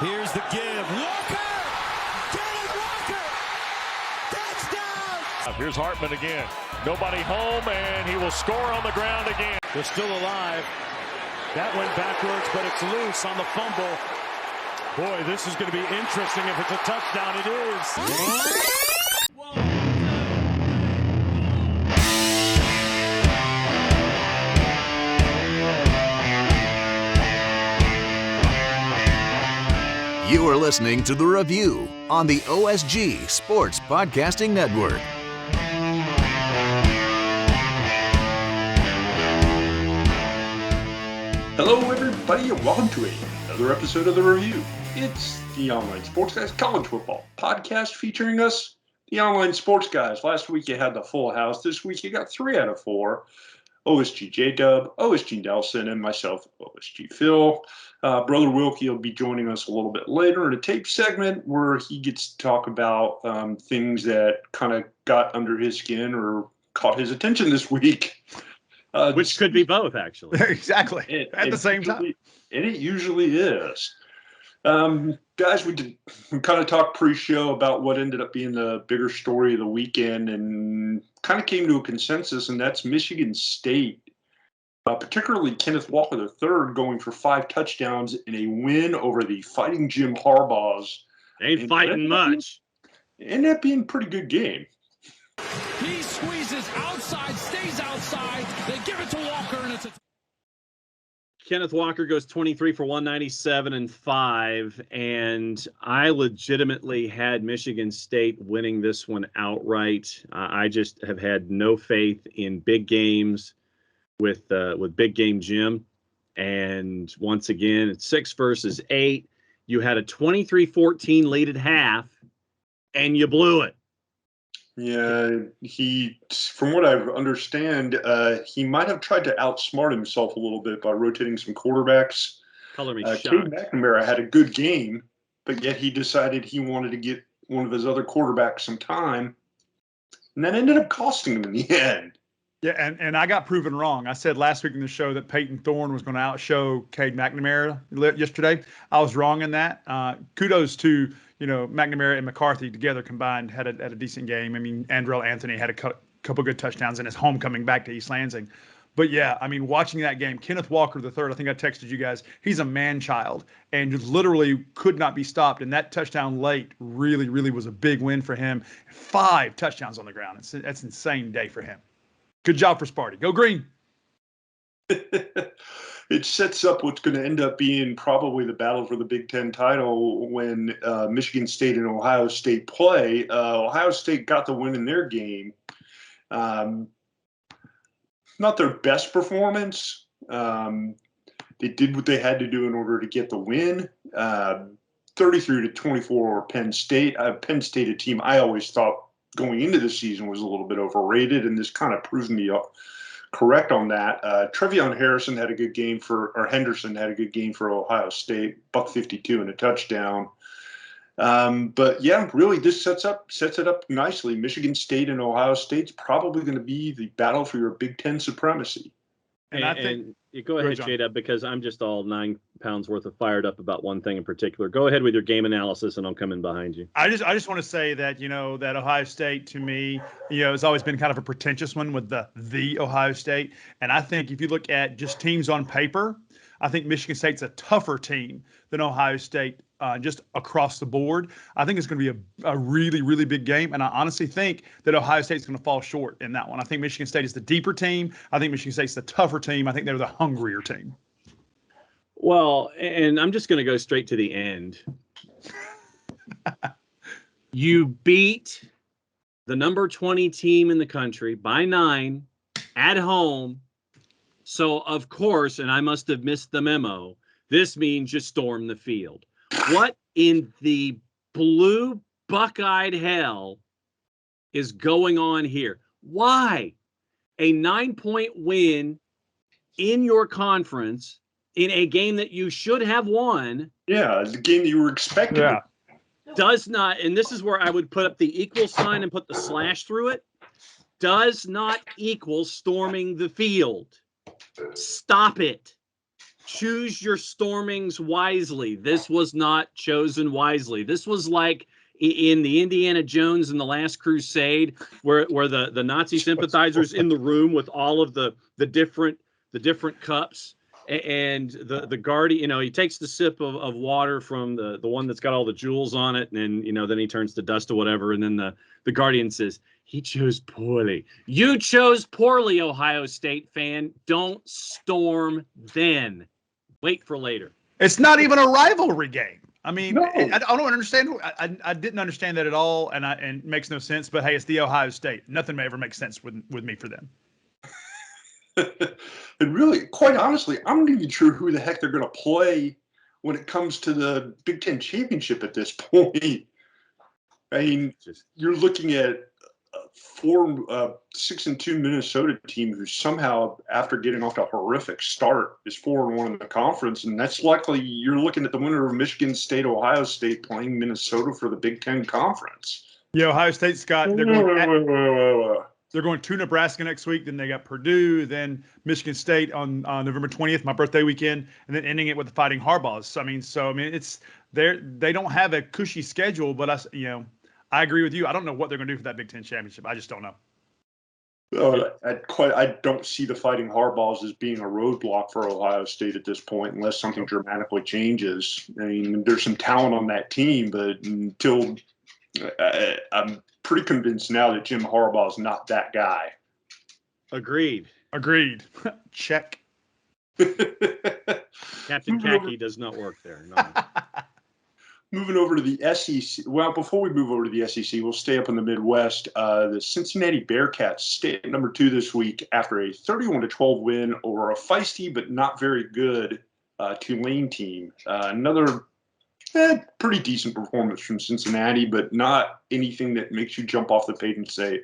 Here's the give. Walker! Kenneth Walker! Touchdown! Here's Hartman again. Nobody home, and he will score on the ground again. They're still alive. That went backwards, but it's loose on the fumble. Boy, this is going to be interesting. If it's a touchdown, it is. You are listening to The Review on the OSG Sports Podcasting Network. Hello, everybody, and welcome to another episode of The Review. It's the Online Sports Guys College Football podcast featuring us, the Online Sports Guys. Last week you had the full house. This week you got 3 out of 4. OSG J-Dub, OSG Nelson, and myself, OSG Phil. Brother Wilkie will be joining us a little bit later in a tape segment where he gets to talk about things that kind of got under his skin or caught his attention this week. Which could be both, actually. Exactly. At the same time. And it usually is. Guys, we kind of talked pre-show about what ended up being the bigger story of the weekend and kind of came to a consensus, and that's Michigan State, particularly Kenneth Walker III going for 5 touchdowns in a win over the Fighting Jim Harbaughs. Ain't fighting much. And that being a pretty good game. He squeezes outside, stays outside. They give it to Walker, and it's a... Kenneth Walker goes 23 for 197 and 5, and I legitimately had Michigan State winning this one outright. I just have had no faith in big games with Big Game Jim. And once again, it's 6 versus 8. You had a 23-14 lead at half, and you blew it. Yeah, from what I understand, he might have tried to outsmart himself a little bit by rotating some quarterbacks. Color me Cade shocked. McNamara had a good game, but yet he decided he wanted to get one of his other quarterbacks some time, and that ended up costing him in the end. Yeah, and I got proven wrong. I said last week in the show that Peyton Thorne was going to outshow Cade McNamara yesterday. I was wrong in that. Kudos to McNamara and McCarthy together combined had a decent game. I mean, Andrell Anthony had a couple good touchdowns in his homecoming back to East Lansing. But yeah, I mean, watching that game, Kenneth Walker III, I think I texted you guys, he's a man-child and just literally could not be stopped. And that touchdown late really, really was a big win for him. 5 touchdowns on the ground. That's an insane day for him. Good job for Sparty. Go Green. It sets up what's going to end up being probably the battle for the Big Ten title when Michigan State and Ohio State play. Ohio State got the win in their game. Not their best performance. They did what they had to do in order to get the win. 33-24 Penn State. Penn State, a team I always thought going into the season was a little bit overrated, and this kind of proved me correct on that. Trevion Henderson had a good game for Ohio State, $152 and a touchdown. But yeah, really, this sets it up nicely. Michigan State and Ohio State's probably going to be the battle for your Big Ten supremacy. And I think you go ahead, J-Dub, because I'm just all 9 pounds worth of fired up about one thing in particular. Go ahead with your game analysis, and I'm coming behind you. I just want to say that that Ohio State to me, has always been kind of a pretentious one with the Ohio State. And I think if you look at just teams on paper, I think Michigan State's a tougher team than Ohio State. Just across the board, I think it's going to be a really, really big game. And I honestly think that Ohio State's going to fall short in that one. I think Michigan State is the deeper team. I think Michigan State's the tougher team. I think they're the hungrier team. Well, and I'm just going to go straight to the end. You beat the number 20 team in the country by 9 at home. So, of course, and I must have missed the memo, this means you storm the field. What in the blue buck-eyed hell is going on here? Why? A 9-point win in your conference in a game that you should have won. Yeah, the game that you were expecting. Yeah. Does not, and this is where I would put up the equal sign and put the slash through it, does not equal storming the field. Stop it. choose your stormings wisely. This was not chosen wisely. This was like in the Indiana Jones and the Last Crusade, where the Nazi sympathizers in the room with all of the different cups, and the guardian, he takes the sip of water from the one that's got all the jewels on it, and then he turns to dust or whatever, and then the guardian says, he chose poorly. You chose poorly, Ohio State fan. Don't storm then. Wait for later. It's not even a rivalry game. I mean, No. I don't understand. I didn't understand that at all, and it makes no sense. But hey, it's the Ohio State. Nothing may ever make sense with me for them. And really, quite honestly, I'm not even sure who the heck they're going to play when it comes to the Big Ten championship at this point. I mean, you're looking at a 6-2 Minnesota team who somehow, after getting off to a horrific start, is 4-1 in the conference, and that's likely you're looking at the winner of Michigan State, Ohio State playing Minnesota for the Big Ten conference. Yeah, Ohio State's got they're going to Nebraska next week. Then they got Purdue, then Michigan State on November 20th, my birthday weekend, and then ending it with the Fighting Harbaughs. So I mean, it's they don't have a cushy schedule, but I agree with you. I don't know what they're going to do for that Big Ten championship. I just don't know. I don't see the Fighting Harbaughs as being a roadblock for Ohio State at this point, unless something dramatically changes. I mean, there's some talent on that team, but until I'm pretty convinced now that Jim Harbaugh is not that guy. Agreed. Check. Captain Khaki does not work there. No. Moving over to the SEC. Well, before we move over to the SEC, we'll stay up in the Midwest. The Cincinnati Bearcats stay at number 2 this week after a 31-12 win over a feisty but not very good Tulane team. Another pretty decent performance from Cincinnati, but not anything that makes you jump off the page and say,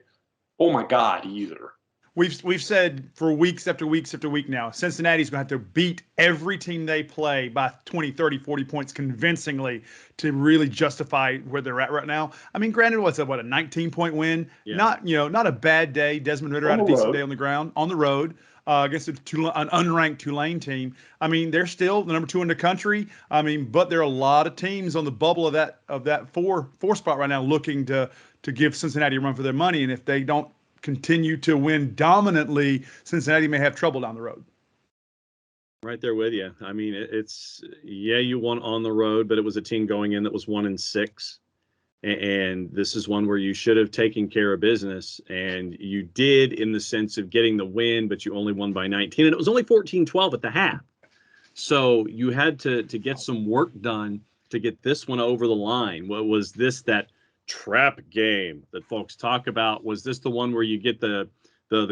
oh my God, either. We've said for weeks after weeks after week now, Cincinnati's going to have to beat every team they play by 20, 30, 40 points convincingly to really justify where they're at right now. I mean, granted, a 19-point win? Yeah. Not a bad day. Desmond Ritter had a decent day on the ground, on the road against an unranked Tulane team. I mean, they're still the number 2 in the country. I mean, but there are a lot of teams on the bubble of that four spot right now looking to give Cincinnati a run for their money, and if they don't continue to win dominantly, Cincinnati may have trouble down the road. Right there with you. I mean, you won on the road, but it was a team going in that was 1-6. And this is one where you should have taken care of business, and you did in the sense of getting the win, but you only won by 19, and it was only 14-12 at the half. So you had to get some work done to get this one over the line. What was this, that trap game that folks talk about? Was this the one where you get the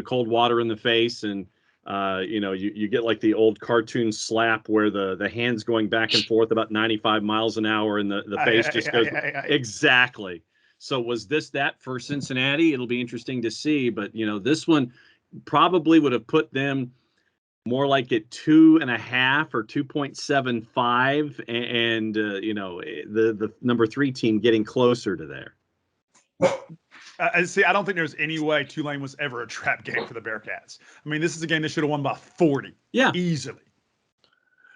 cold water in the face, and you get like the old cartoon slap where the hands going back and forth about 95 miles an hour and the face just goes exactly. So was this that for Cincinnati? It'll be interesting to see, but this one probably would have put them more like at 2.5 or 2.75, and the number 3 team getting closer to there. I don't think there's any way Tulane was ever a trap game for the Bearcats. I mean, this is a game they should have won by 40. Yeah, easily.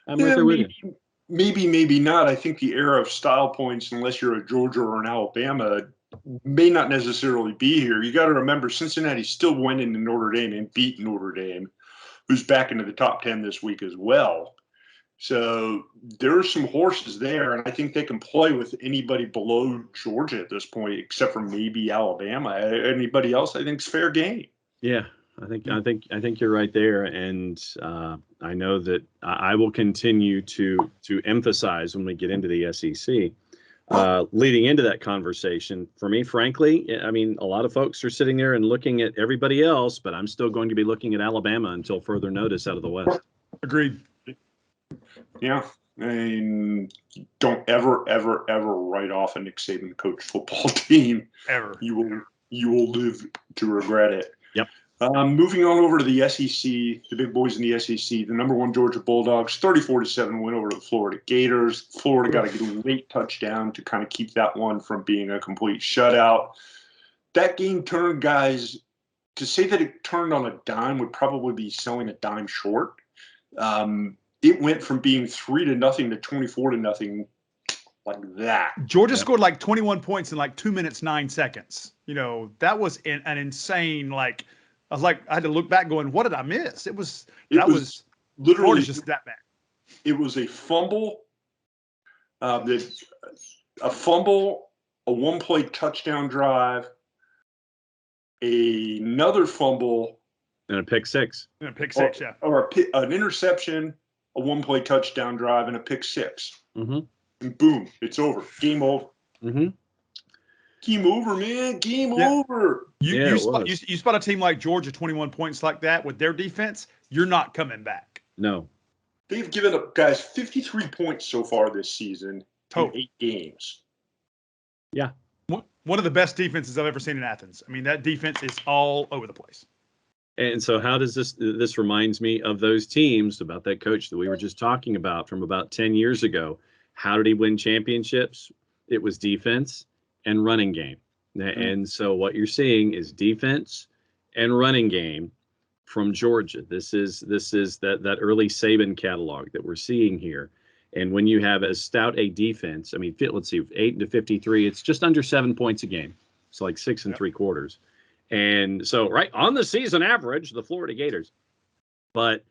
I'm right there with you. Maybe not. I think the era of style points, unless you're a Georgia or an Alabama, may not necessarily be here. You got to remember, Cincinnati still went into Notre Dame and beat Notre Dame, who's back into the top 10 this week as well. So there are some horses there, and I think they can play with anybody below Georgia at this point, except for maybe Alabama. Anybody else, I think, is fair game. Yeah, I think you're right there, and I know that I will continue to emphasize when we get into the SEC. Leading into that conversation, for me, frankly, I mean, a lot of folks are sitting there and looking at everybody else, but I'm still going to be looking at Alabama until further notice out of the West. Agreed. Yeah. I mean, don't ever write off a Nick Saban coach football team. Ever. You will live to regret it. Yep. Moving on over to the SEC, the big boys in the SEC, the number 1 Georgia Bulldogs, 34-7 win over the Florida Gators. Florida got to get a late touchdown to kind of keep that one from being a complete shutout. That game turned, guys, to say that it turned on a dime would probably be selling a dime short. it went from being 3-0 to 24-0 like that. Georgia scored like 21 points in like 2 minutes, 9 seconds. That was an insane, I had to look back going, what did I miss? That was literally Florida's just that bad. It was a fumble, a one-play touchdown drive, another fumble, And a pick six. And a pick six, or an interception, a one-play touchdown drive, and a pick six. Mm-hmm. And boom, it's over. Game over. Mm-hmm. Game over, man. Game over. You spot a team like Georgia 21 points like that with their defense, you're not coming back. No. They've given up, guys, 53 points so far this season in 8 games. Yeah. One of the best defenses I've ever seen in Athens. I mean, that defense is all over the place. And so how does this reminds me of those teams, about that coach that we were just talking about from about 10 years ago. How did he win championships? It was defense and running game. Mm-hmm. And so what you're seeing is defense and running game from Georgia. This is that early Saban catalog that we're seeing here. And when you have as stout a defense, I mean, let's see, 8 to 53, it's just under 7 points a game. It's like 6 3/4. And so right on the season average, the Florida Gators. But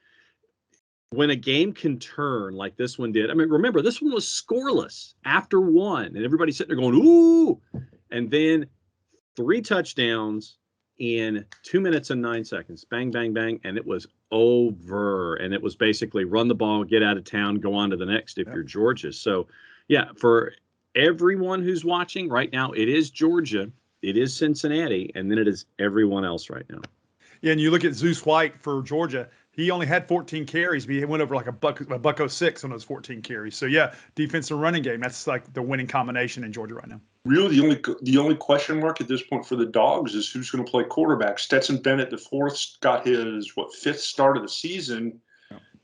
when a game can turn like this one did, I mean, remember, this one was scoreless after one, and everybody's sitting there going, ooh, and then 3 touchdowns in 2 minutes and 9 seconds, bang, bang, bang, and it was over. And it was basically run the ball, get out of town, go on to the next if you're Georgia. So, yeah, for everyone who's watching right now, it is Georgia, it is Cincinnati, and then it is everyone else right now. Yeah, and you look at Zeus White for Georgia. He only had 14 carries, but he went over like a buck 06 on those 14 carries. So, yeah, defense and running game, that's like the winning combination in Georgia right now. Really, the only question mark at this point for the Dogs is who's going to play quarterback. Stetson Bennett, the fourth, got his, 5th start of the season.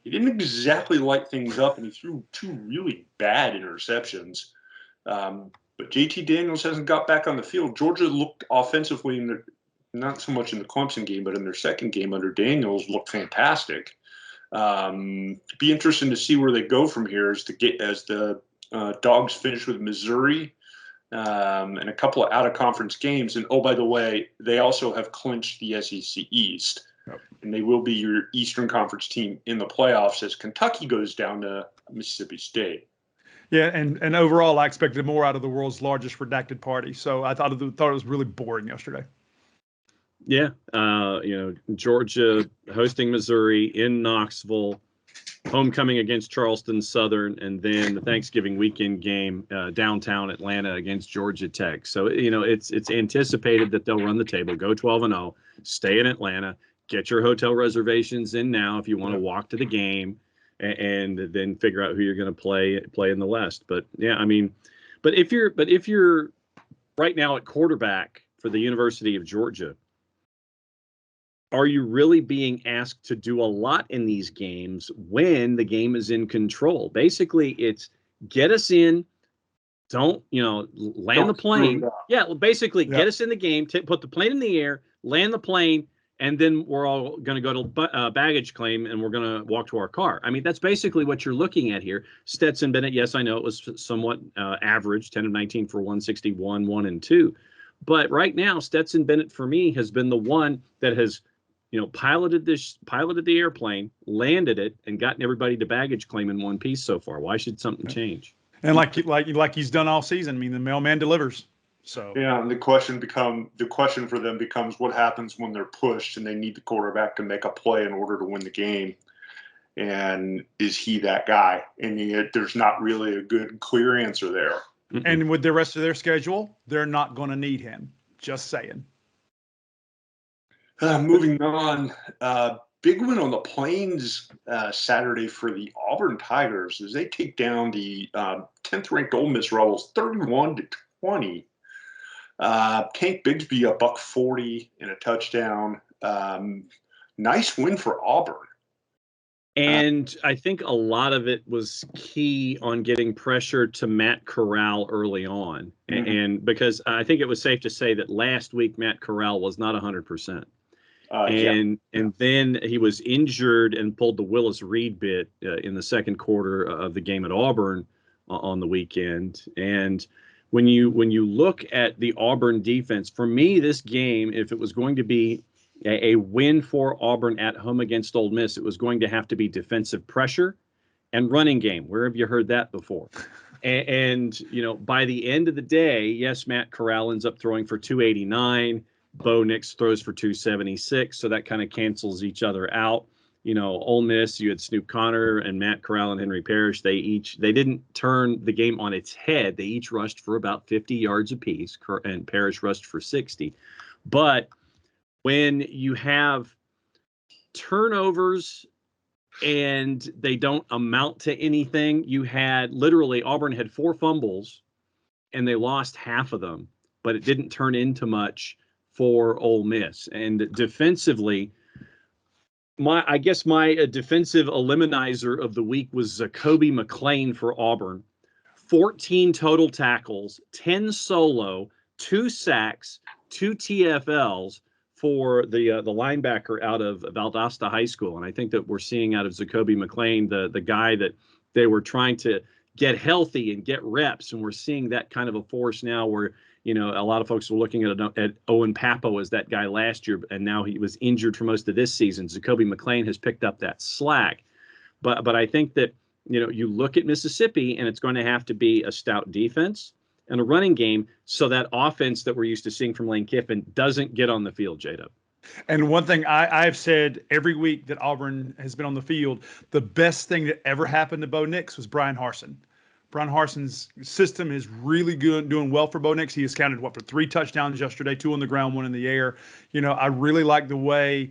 He didn't exactly light things up, and he threw 2 really bad interceptions. But JT Daniels hasn't got back on the field. Georgia looked offensively not so much in the Clemson game, but in their second game under Daniels, looked fantastic. It'd be interesting to see where they go from here as the Dogs finish with Missouri and a couple of out-of-conference games. And, oh, by the way, they also have clinched the SEC East. Yep. And they will be your Eastern Conference team in the playoffs as Kentucky goes down to Mississippi State. Yeah, and overall, I expected more out of the world's largest redacted party. So I thought it was really boring yesterday. Yeah, Georgia hosting Missouri in Knoxville, homecoming against Charleston Southern, and then the Thanksgiving weekend game downtown Atlanta against Georgia Tech. So, it's anticipated that they'll run the table, go 12-0, stay in Atlanta, get your hotel reservations in now if you want to walk to the game, and then figure out who you're going to play in the West. But yeah, I mean, but if you're right now at quarterback for the University of Georgia, are you really being asked to do a lot in these games when the game is in control? Basically, it's get us in, land the plane. Yeah, basically get us in the game, put the plane in the air, land the plane, and then we're all going to go to baggage claim and we're going to walk to our car. I mean, that's basically what you're looking at here. Stetson Bennett, yes, I know it was somewhat average, 10 of 19 for 161, 1 and 2. But right now, Stetson Bennett, for me, has been the one that has piloted the airplane, landed it, and gotten everybody to baggage claim in one piece so far. Why should something change? And like he's done all season. I mean, the mailman delivers. So yeah, and the question for them becomes what happens when they're pushed and they need the quarterback to make a play in order to win the game. And is he that guy? And there's not really a good, clear answer there. Mm-mm. And with the rest of their schedule, they're not going to need him. Just saying. Moving on, big win on the Plains Saturday for the Auburn Tigers as they take down the 10th-ranked Ole Miss Rebels 31-20. Tank Bigsby a $140 and a touchdown. Nice win for Auburn. And I think a lot of it was key on getting pressure to Matt Corral early on. Mm-hmm. And because I think it was safe to say that last week Matt Corral was not 100%. And then he was injured and pulled the Willis Reed bit in the second quarter of the game at Auburn on the weekend. And when you look at the Auburn defense, for me, this game, if it was going to be a win for Auburn at home against Ole Miss, it was going to have to be defensive pressure and running game. Where have you heard that before? And by the end of the day, yes, Matt Corral ends up throwing for 289. Bo Nix throws for 276, so that kind of cancels each other out. Ole Miss, you had Snoop Connor and Matt Corral and Henry Parrish. They didn't turn the game on its head. They each rushed for about 50 yards apiece, and Parrish rushed for 60. But when you have turnovers and they don't amount to anything, Auburn had 4 fumbles and they lost half of them, but it didn't turn into much for Ole Miss. And defensively, my defensive eliminizer of the week was Zacoby McClain for Auburn. 14 total tackles, 10 solo, 2 sacks, 2 TFLs for the linebacker out of Valdosta High School. And I think that we're seeing out of Zacoby McClain, the guy that they were trying to get healthy and get reps. And we're seeing that kind of a force now where a lot of folks were looking at Owen Papo as that guy last year, and now he was injured for most of this season. Zacoby McClain has picked up that slack. But I think that, you look at Mississippi, and it's going to have to be a stout defense and a running game so that offense that we're used to seeing from Lane Kiffin doesn't get on the field, J-Dub. And one thing I've said every week that Auburn has been on the field, the best thing that ever happened to Bo Nix was Brian Harsin. Brian Harsin's system is really good, doing well for Bo Nix. He has counted, for 3 touchdowns yesterday, 2 on the ground, 1 in the air. I really like the way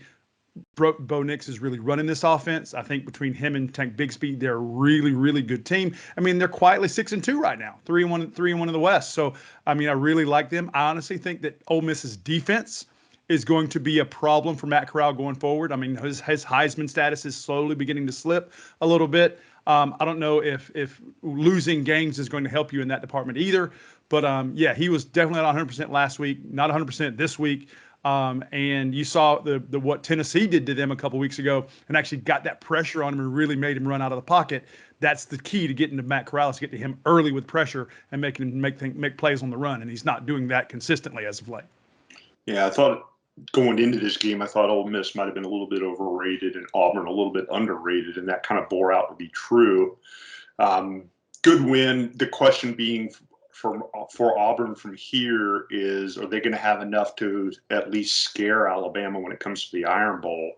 Bo Nix is really running this offense. I think between him and Tank Bigsby, they're a really, really good team. I mean, they're quietly 6-2 right now, 3-1 in the West. So, I really like them. I honestly think that Ole Miss's defense is going to be a problem for Matt Corral going forward. His Heisman status is slowly beginning to slip a little bit. I don't know if losing games is going to help you in that department either. But, he was definitely not 100% last week, not 100% this week. And you saw what Tennessee did to them a couple weeks ago and actually got that pressure on him and really made him run out of the pocket. That's the key to getting to Matt Corral, to get to him early with pressure and making him make plays on the run. And he's not doing that consistently as of late. Yeah, I thought going into this game, I thought Ole Miss might have been a little bit overrated and Auburn a little bit underrated, and that kind of bore out to be true. Good win. The question being for Auburn from here is, are they going to have enough to at least scare Alabama when it comes to the Iron Bowl?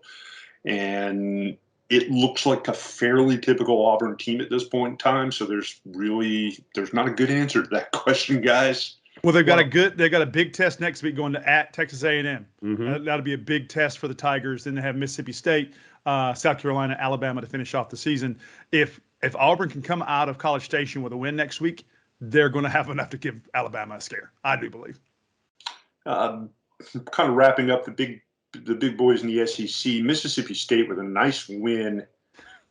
And it looks like a fairly typical Auburn team at this point in time. So there's not a good answer to that question, guys. Well, they've got a big test next week going to at Texas A&M. Mm-hmm. That'll be a big test for the Tigers. Then they have Mississippi State, South Carolina, Alabama to finish off the season. If Auburn can come out of College Station with a win next week, they're going to have enough to give Alabama a scare. I do believe. Kind of wrapping up the big boys in the SEC. Mississippi State with a nice win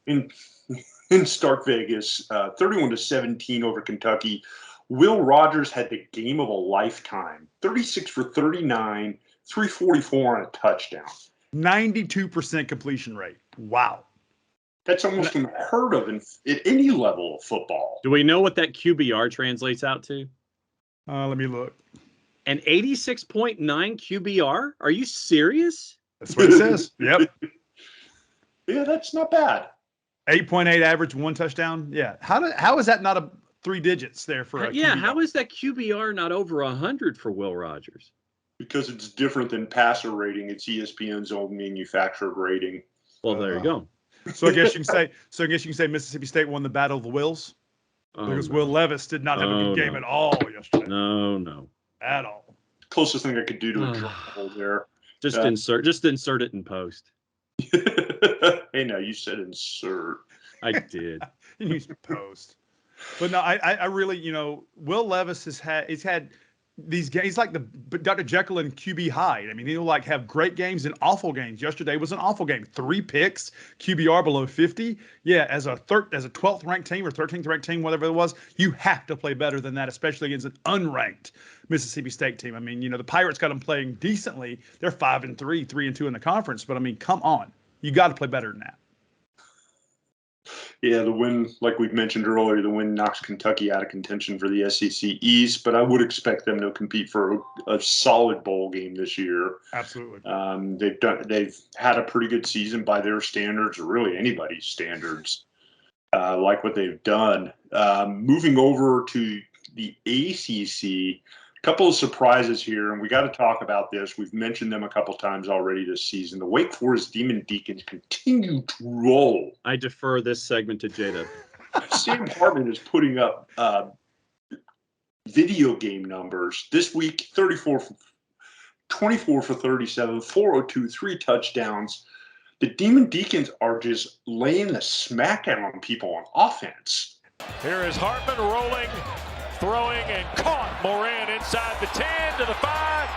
in Stark Vegas, 31-17 over Kentucky. Will Rogers had the game of a lifetime, 36 for 39, 344 on a touchdown. 92% completion rate. Wow. That's almost unheard of at any level of football. Do we know what that QBR translates out to? Let me look. An 86.9 QBR? Are you serious? That's what it says. Yep. Yeah, that's not bad. 8.8 average, 1 touchdown. Yeah. How is that not a 3 digits there for a QBR? How is that QBR not over 100 for Will Rogers? Because it's different than passer rating. It's ESPN's own manufactured rating. Well, there you go. So I guess you can say Mississippi State won the Battle of the Wills, because Will Levis did not have a good game at all yesterday. No. At all. Closest thing I could do to a drum there. Just insert it in post. Hey, now you said insert. I did. You used post. But no, I really, Will Levis he's had these games, like the Dr. Jekyll and QB Hyde. I mean, he'll like have great games and awful games. Yesterday was an awful game. 3 picks, QBR below 50. Yeah, as a 12th ranked team or 13th ranked team, whatever it was, you have to play better than that, especially against an unranked Mississippi State team. I mean, the Pirates got them playing decently. They're 5-3, 3-2 in the conference. But I mean, come on, you got to play better than that. Yeah, the win, like we've mentioned earlier, the win knocks Kentucky out of contention for the SEC East, but I would expect them to compete for a solid bowl game this year. Absolutely. They've had a pretty good season by their standards, or really anybody's standards, like what they've done. Moving over to the ACC, couple of surprises here, and we got to talk about this. We've mentioned them a couple times already this season. The Wake Forest Demon Deacons continue to roll. I defer this segment to Jada. Sam Hartman is putting up video game numbers this week: 24 for 37, 402, 3 touchdowns. The Demon Deacons are just laying the smackdown on people on offense. Here is Hartman rolling, throwing, and caught Moran inside the 10 to the 5,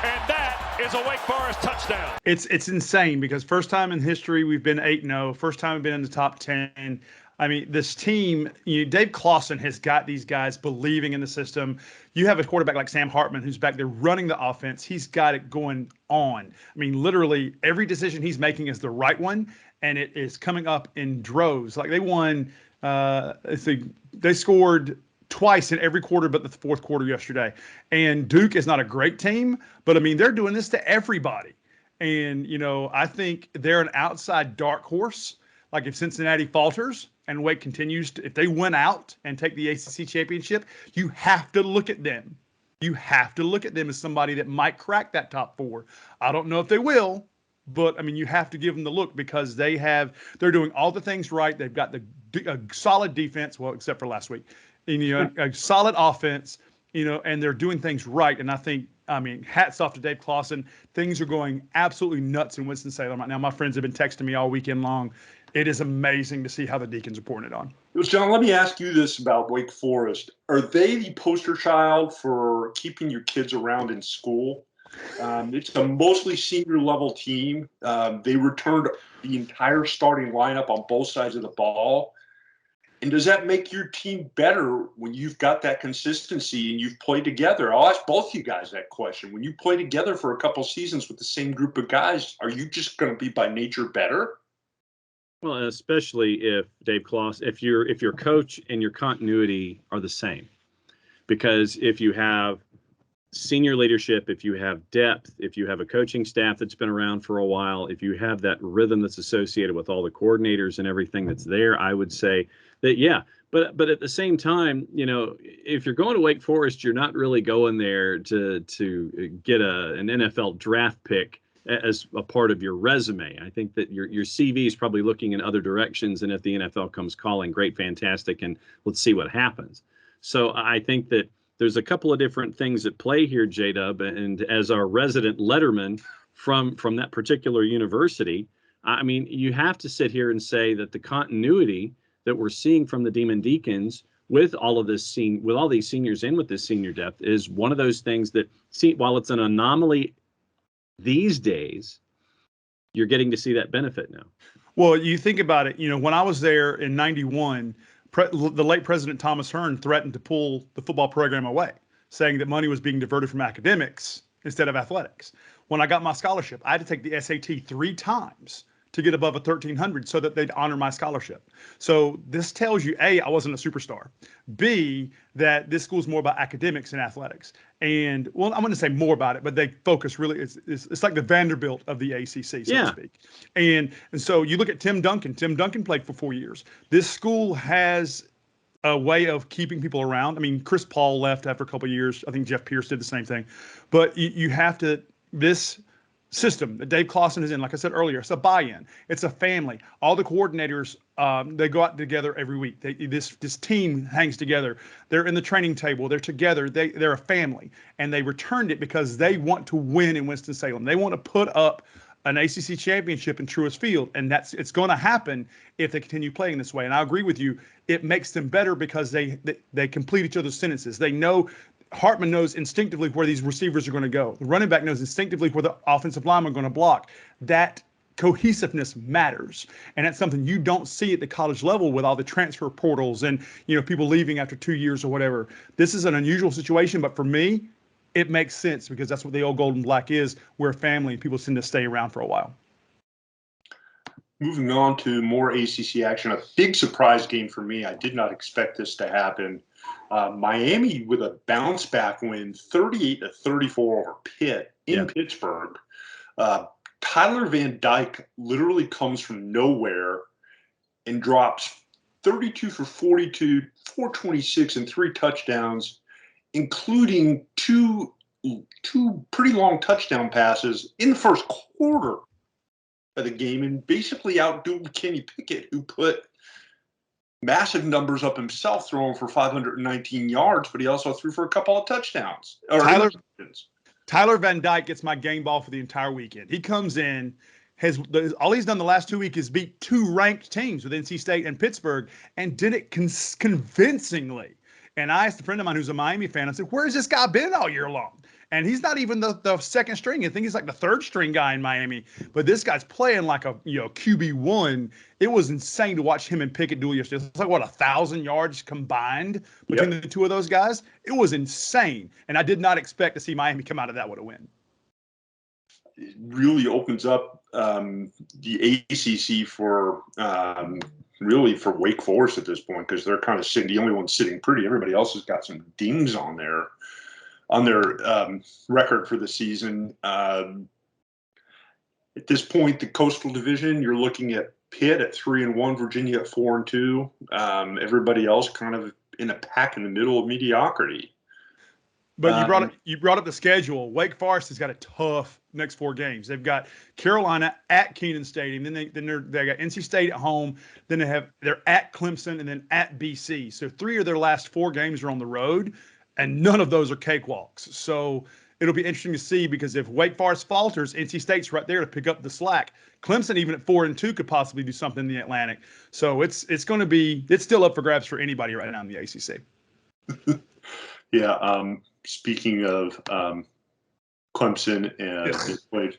and that is a Wake Forest touchdown. It's insane because first time in history we've been 8-0. First time we've been in the top 10. I mean, this team, Dave Clawson has got these guys believing in the system. You have a quarterback like Sam Hartman who's back there running the offense. He's got it going on. I mean, literally every decision he's making is the right one, and it is coming up in droves. Like they won, they scored twice in every quarter but the fourth quarter yesterday. And Duke is not a great team, but I mean, they're doing this to everybody. And, I think they're an outside dark horse. Like if Cincinnati falters and Wake continues to, if they win out and take the ACC championship, you have to look at them. You have to look at them as somebody that might crack that top 4. I don't know if they will, but I mean, you have to give them the look because they're doing all the things right. They've got a solid defense, well, except for last week, and, a solid offense, and they're doing things right. And I mean, hats off to Dave Clawson. Things are going absolutely nuts in Winston-Salem right now. My friends have been texting me all weekend long. It is amazing to see how the Deacons are pouring it on. John, let me ask you this about Wake Forest. Are they the poster child for keeping your kids around in school? It's a mostly senior level team. They returned the entire starting lineup on both sides of the ball. And does that make your team better when you've got that consistency and you've played together? I'll ask both you guys that question. When you play together for a couple seasons with the same group of guys, are you just going to be by nature better? Well, especially if Dave Clawson, if your coach and your continuity are the same, because if you have senior leadership, if you have depth, if you have a coaching staff that's been around for a while, if you have that rhythm that's associated with all the coordinators and everything that's there, I would say that, yeah. But at the same time, if you're going to Wake Forest, you're not really going there to get an NFL draft pick as a part of your resume. I think that your CV is probably looking in other directions, and if the NFL comes calling, great, fantastic, and let's see what happens. So I think that there's a couple of different things at play here, J-Dub, and as our resident letterman from that particular university, I mean, you have to sit here and say that the continuity that we're seeing from the Demon Deacons with all of this with all these seniors in with this senior depth is one of those things that, while it's an anomaly these days, you're getting to see that benefit now. Well, you think about it, when I was there in 91, the late President Thomas Hearn threatened to pull the football program away, saying that money was being diverted from academics instead of athletics. When I got my scholarship, I had to take the SAT 3 times to get above a 1300 so that they'd honor my scholarship. So this tells you, A, I wasn't a superstar. B, that this school's more about academics and athletics. And, well, I'm going to say more about it, but they focus really, it's like the Vanderbilt of the ACC, so to speak. And so you look at Tim Duncan. Tim Duncan played for 4 years. This school has a way of keeping people around. I mean, Chris Paul left after a couple of years. I think Jeff Pierce did the same thing. But you have to, this system that Dave Clawson is in, like I said earlier, it's a buy-in. It's a family. All the coordinators, they go out together every week. This team hangs together. They're in the training table. They're together. They're a family, and they returned it because they want to win in Winston-Salem. They want to put up an ACC championship in Truist Field, and it's going to happen if they continue playing this way. And I agree with you. It makes them better because they complete each other's sentences. They know Hartman knows instinctively where these receivers are going to go. The running back knows instinctively where the offensive linemen are going to block. That cohesiveness matters, and that's something you don't see at the college level with all the transfer portals and people leaving after 2 years or whatever. This is an unusual situation, but for me, it makes sense because that's what the old Golden Black is. We're a family, and people tend to stay around for a while. Moving on to more ACC action, a big surprise game for me. I did not expect this to happen. Miami with a bounce back win, 38-34 over Pitt in Pittsburgh. Tyler Van Dyke literally comes from nowhere and drops 32 for 42, 426, and 3 touchdowns, including two pretty long touchdown passes in the first quarter of the game, and basically outdueled Kenny Pickett, who put massive numbers up himself, throwing for 519 yards, but he also threw for a couple of touchdowns. Tyler Van Dyke gets my game ball for the entire weekend. He comes in, all he's done the last 2 weeks is beat 2 ranked teams with NC State and Pittsburgh, and did it convincingly. And I asked a friend of mine who's a Miami fan, I said, where's this guy been all year long? And he's not even the second string. I think he's like the third string guy in Miami. But this guy's playing like a QB1. It was insane to watch him and Pickett duel yesterday. It's like, 1,000 yards combined between the two of those guys? It was insane. And I did not expect to see Miami come out of that with a win. It really opens up the ACC for really for Wake Forest at this point, because they're kind of sitting, the only one sitting pretty. Everybody else has got some dings on their record for the season. At this point, the Coastal Division, you're looking at Pitt at 3-1, Virginia at 4-2. Everybody else kind of in a pack in the middle of mediocrity. But you brought up the schedule. Wake Forest has got a tough next 4 games. They've got Carolina at Kenan Stadium, then they got NC State at home, then they're at Clemson, and then at BC. So 3 of their last 4 games are on the road, and none of those are cakewalks. So it'll be interesting to see, because if Wake Forest falters, NC State's right there to pick up the slack. Clemson, even at 4-2, could possibly do something in the Atlantic. So it's still up for grabs for anybody right now in the ACC. Yeah. Speaking of Clemson and played.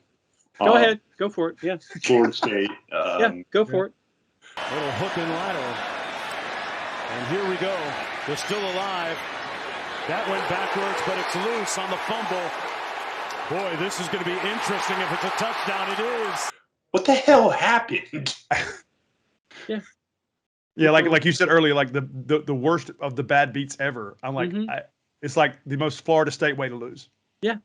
Go ahead. Go for it. Yeah. Florida State. Go for it. Little hook and ladder. And here we go. They're still alive. That went backwards, but it's loose on the fumble. Boy, this is going to be interesting. If it's a touchdown, it is. What the hell happened? Yeah, like you said earlier, like the worst of the bad beats ever. I'm like, it's like the most Florida State way to lose. Yeah,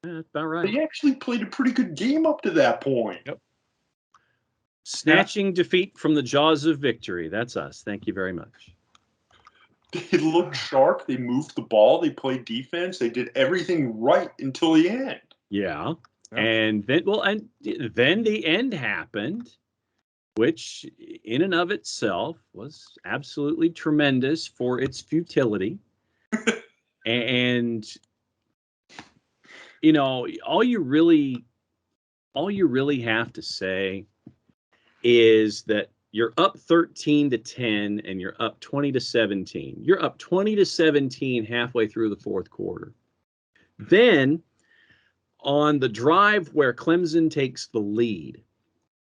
that's about right. They actually played a pretty good game up to that point. Yep. Snatching defeat from the jaws of victory. That's us. Thank you very much. They looked sharp. They moved the ball. They played defense. They did everything right until the end. Yeah. And then the end happened, which in and of itself was absolutely tremendous for its futility. And all you really have to say is that you're up 13-10 and you're up 20-17. You're up 20-17 halfway through the fourth quarter. Then on the drive where Clemson takes the lead,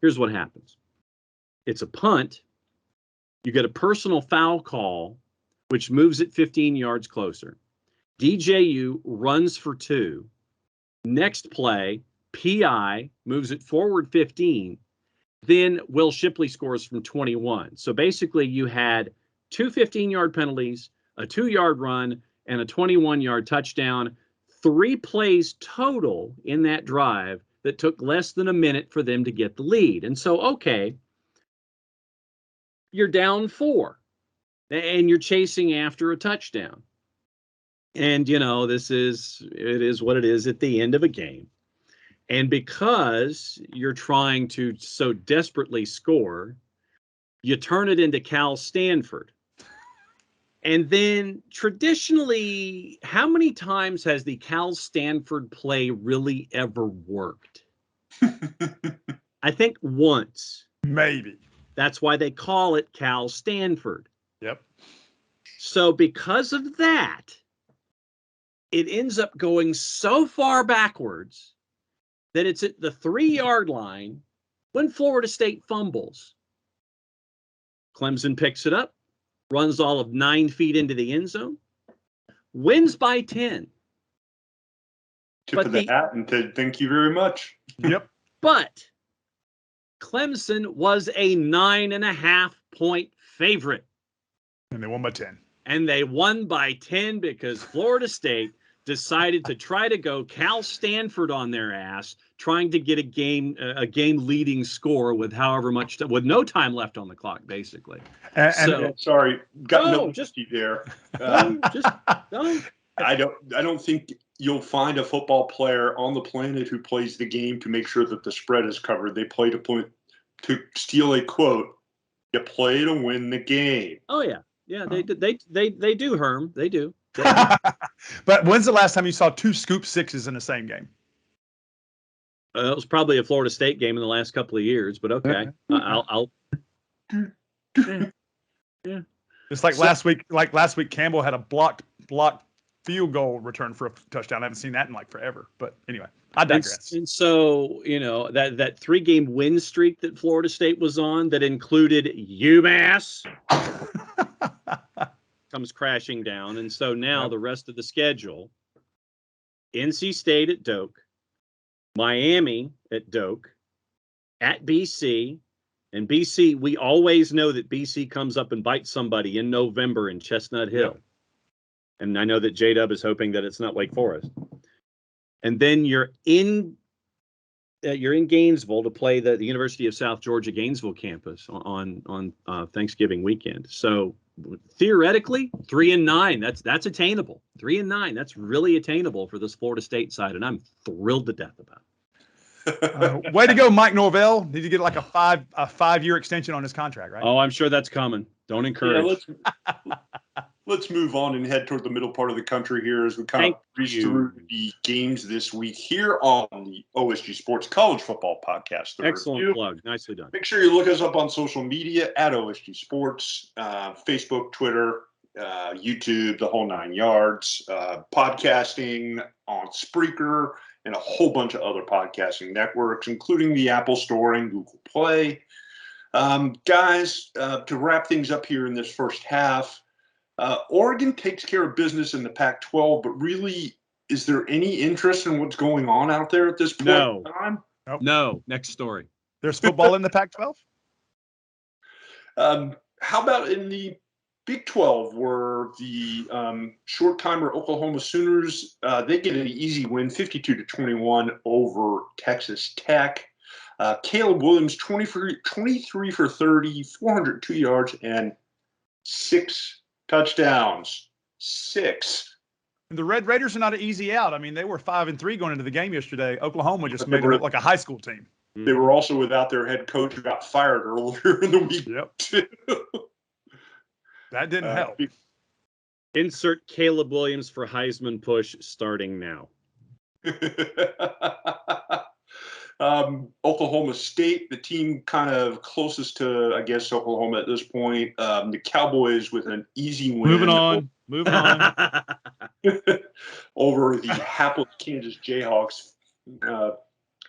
here's what happens. It's a punt. You get a personal foul call, which moves it 15 yards closer. DJU runs for 2. Next play, PI moves it forward 15. Then Will Shipley scores from 21. So basically you had 2 15-yard penalties, a 2-yard run, and a 21-yard touchdown. 3 plays total in that drive that took less than a minute for them to get the lead. And so, okay, you're down 4 and you're chasing after a touchdown. And, it is what it is at the end of a game. And because you're trying to so desperately score, you turn it into Cal Stanford. And then traditionally, how many times has the Cal Stanford play really ever worked? I think once. Maybe. That's why they call it Cal Stanford. Yep. So because of that, it ends up going so far backwards that it's at the 3-yard line when Florida State fumbles. Clemson picks it up, runs all of 9 feet into the end zone, wins by 10. Tip of the hat and thank you very much. Yep. But Clemson was a 9.5-point favorite. And they won by 10. And they won by 10 because Florida State decided to try to go Cal Stanford on their ass, trying to get a game leading score with however much with no time left on the clock, basically. Sorry, got no, no just there. No. I don't think you'll find a football player on the planet who plays the game to make sure that the spread is covered. They play to steal a quote. You play to win the game. Oh yeah. Yeah, they do, Herm. They do. But when's the last time you saw 2 scoop sixes in the same game? It was probably a Florida State game in the last couple of years, but okay. I'll yeah. It's like last week. Like last week, Campbell had a blocked field goal return for a touchdown. I haven't seen that in like forever. But anyway, I digress. And so, that 3-game win streak that Florida State was on that included UMass comes crashing down. And so now the rest of the schedule, NC State at Doak, Miami at Doak, at BC. And BC, we always know that BC comes up and bites somebody in November in Chestnut Hill. Yep. And I know that J-Dub is hoping that it's not Wake Forest. And then you're in Gainesville to play the University of South Georgia Gainesville campus on Thanksgiving weekend. So theoretically, 3-9, that's attainable. 3-9, that's really attainable for this Florida State side, and I'm thrilled to death about it. Way to go, Mike Norvell. Need to get like a 5-year extension on his contract, right? Oh, I'm sure that's coming. Don't encourage. Yeah, let's move on and head toward the middle part of the country here as we kind of breeze through the games this week here on the OSG Sports College Football Podcast. Excellent plug. Nicely done. Make sure you look us up on social media at OSG Sports, Facebook, Twitter, YouTube, the whole 9 yards, podcasting on Spreaker, and a whole bunch of other podcasting networks, including the Apple Store and Google Play. Guys, to wrap things up here in this first half, Oregon takes care of business in the Pac-12, but really, is there any interest in what's going on out there at this point in time? Nope. No. Next story. There's football in the Pac-12? How about in the Big 12, where the short-timer Oklahoma Sooners, they get an easy win, 52-21 over Texas Tech. Caleb Williams, 23 for 30, 402 yards, and 6 touchdowns. 6. The Red Raiders are not an easy out. I mean, they were 5-3 going into the game yesterday. Oklahoma just made it look like a high school team. They were also without their head coach who got fired earlier in the week. Yep. Too. That didn't help. Insert Caleb Williams for Heisman push starting now. Oklahoma State, the team kind of closest to, I guess, Oklahoma at this point. The Cowboys with an easy win. Moving on. Over the hapless Kansas Jayhawks.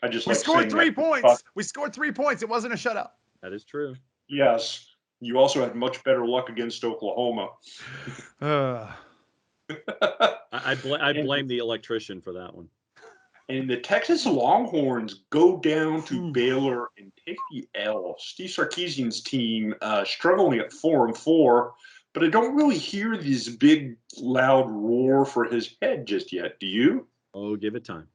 We scored 3 points. We scored 3 points. It wasn't a shutout. That is true. Yes. You also had much better luck against Oklahoma. I blame the electrician for that one. And the Texas Longhorns go down to Baylor and take the L. Steve Sarkisian's team struggling at 4-4, but I don't really hear this big, loud roar for his head just yet. Do you? Oh, give it time.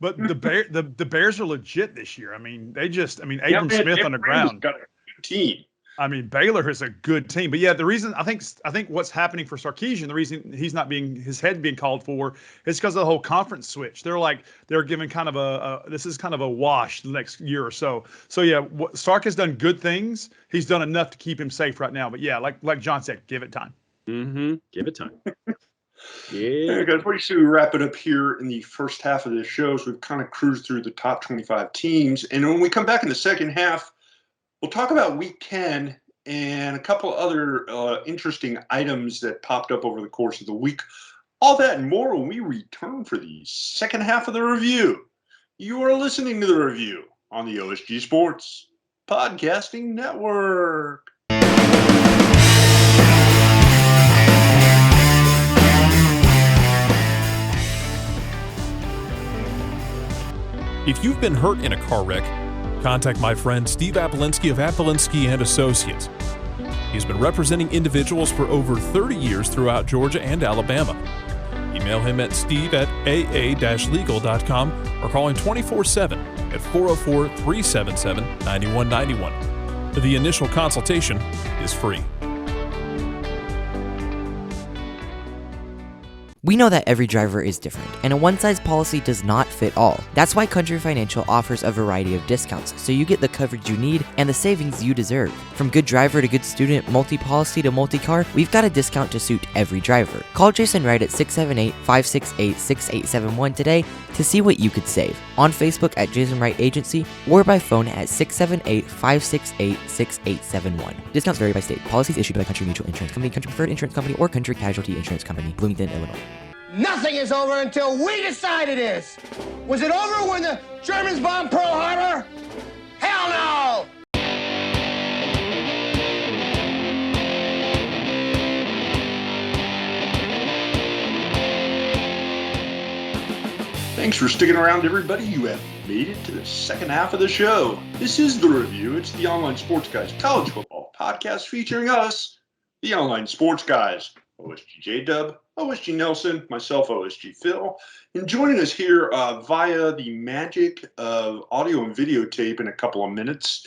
But the Bears are legit this year. I mean, Abram Smith on the ground. Got a good team. I mean, Baylor is a good team, but yeah, the reason I think what's happening for Sarkisian, the reason he's not his head being called for, is because of the whole conference switch. They're giving kind of this is kind of a wash the next year or so. So yeah, Sark has done good things. He's done enough to keep him safe right now. But yeah, like John said, give it time. Mm-hmm. Give it time. Yeah, guys, pretty soon we wrap it up here in the first half of this show. So we've kind of cruised through the top 25 teams, and when we come back in the second half, we'll talk about Week 10 and a couple other interesting items that popped up over the course of the week. All that and more when we return for the second half of the review. You are listening to the review on the OSG Sports Podcasting Network. If you've been hurt in a car wreck, contact my friend Steve Apolinski of Apolinski & Associates. He's been representing individuals for over 30 years throughout Georgia and Alabama. Email him at steve@aa-legal.com or call him 24/7 at 404-377-9191. The initial consultation is free. We know that every driver is different, and a one-size policy does not fit all. That's why Country Financial offers a variety of discounts, so you get the coverage you need and the savings you deserve. From good driver to good student, multi-policy to multi-car, we've got a discount to suit every driver. Call Jason Wright at 678-568-6871 today to see what you could save. On Facebook at Jason Wright Agency or by phone at 678-568-6871. Discounts vary by state. Policies issued by Country Mutual Insurance Company, Country Preferred Insurance Company, or Country Casualty Insurance Company, Bloomington, Illinois. Nothing is over until we decide it is. Was it over when the Germans bombed Pearl Harbor? Hell no! Thanks for sticking around, everybody. You have made it to the second half of the show. This is The Review. It's the Online Sports Guys college football podcast featuring us, the Online Sports Guys. OSG J-Dub, OSG Nelson, myself, OSG Phil. And joining us here via the magic of audio and videotape in a couple of minutes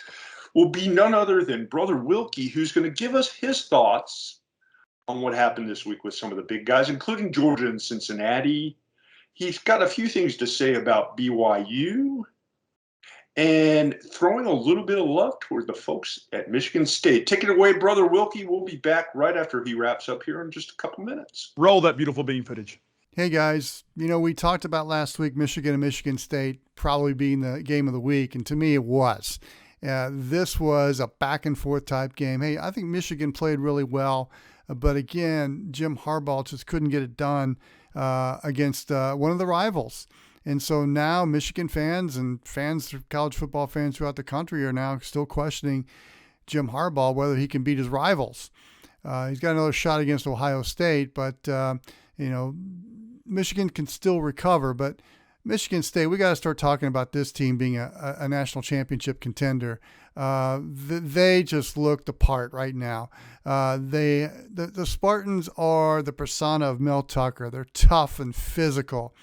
will be none other than Brother Wilkie, who's going to give us his thoughts on what happened this week with some of the big guys, including Georgia and Cincinnati. He's got a few things to say about BYU and throwing a little bit of love toward the folks at Michigan State. Take it away, Brother Wilkie. We'll be back right after he wraps up here in just a couple minutes. Roll that beautiful bean footage. Hey, guys. We talked about last week Michigan and Michigan State probably being the game of the week, and to me it was. This was a back-and-forth type game. Hey, I think Michigan played really well, but again, Jim Harbaugh just couldn't get it done against one of the rivals. And so now Michigan fans and college football fans throughout the country are now still questioning Jim Harbaugh, whether he can beat his rivals. He's got another shot against Ohio State, but, Michigan can still recover. But Michigan State, we got to start talking about this team being a national championship contender. They just look the part right now. The Spartans are the persona of Mel Tucker. They're tough and physical.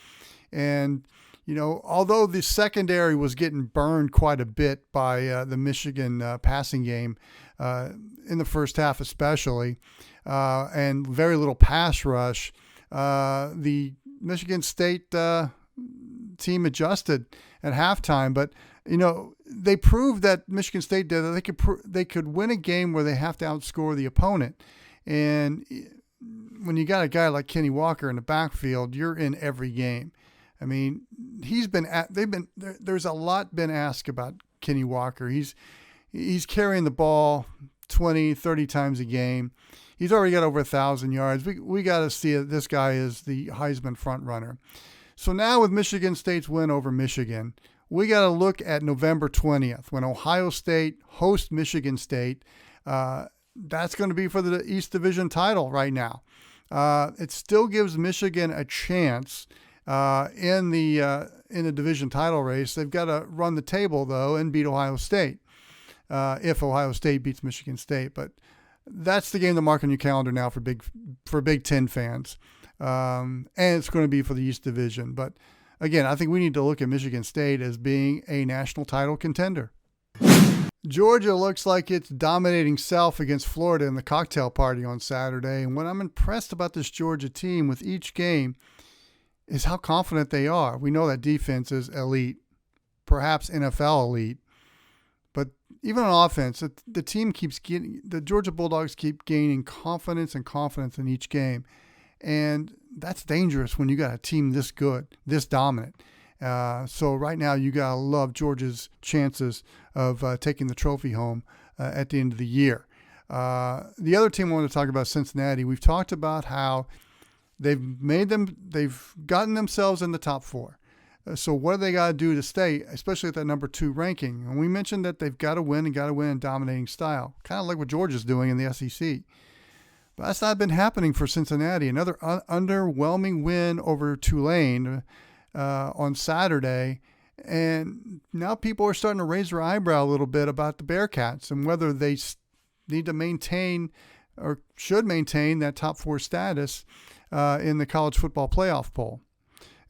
And, although the secondary was getting burned quite a bit by the Michigan passing game in the first half especially, and very little pass rush, the Michigan State team adjusted at halftime. But, they proved that Michigan State did that they could win a game where they have to outscore the opponent. And when you got a guy like Kenny Walker in the backfield, you're in every game. I mean, there's a lot been asked about Kenny Walker. He's carrying the ball 20, 30 times a game. He's already got over 1,000 yards. We got to see it. This guy is the Heisman front runner. So now with Michigan State's win over Michigan, we got to look at November 20th when Ohio State hosts Michigan State. That's going to be for the East Division title right now. It still gives Michigan a chance in the division title race. They've got to run the table though and beat Ohio State if Ohio State beats Michigan State. But that's the game to mark on your calendar now for Big Ten fans, and it's going to be for the East Division. But again, I think we need to look at Michigan State as being a national title contender. Georgia looks like it's dominating self against Florida in the cocktail party on Saturday. And what I'm impressed about this Georgia team with each game is how confident they are. We know that defense is elite, perhaps NFL elite. But even on offense, the Georgia Bulldogs keep gaining confidence in each game. And that's dangerous when you got a team this good, this dominant. So right now you got to love Georgia's chances of taking the trophy home at the end of the year. The other team I want to talk about, Cincinnati. We've talked about how They've gotten themselves in the top 4. So what do they got to do to stay, especially at that number 2 ranking? And we mentioned that they've got to win in dominating style, kind of like what Georgia's doing in the SEC. But that's not been happening for Cincinnati. Another underwhelming win over Tulane on Saturday. And now people are starting to raise their eyebrow a little bit about the Bearcats and whether they need to maintain or should maintain that top 4 status in the college football playoff poll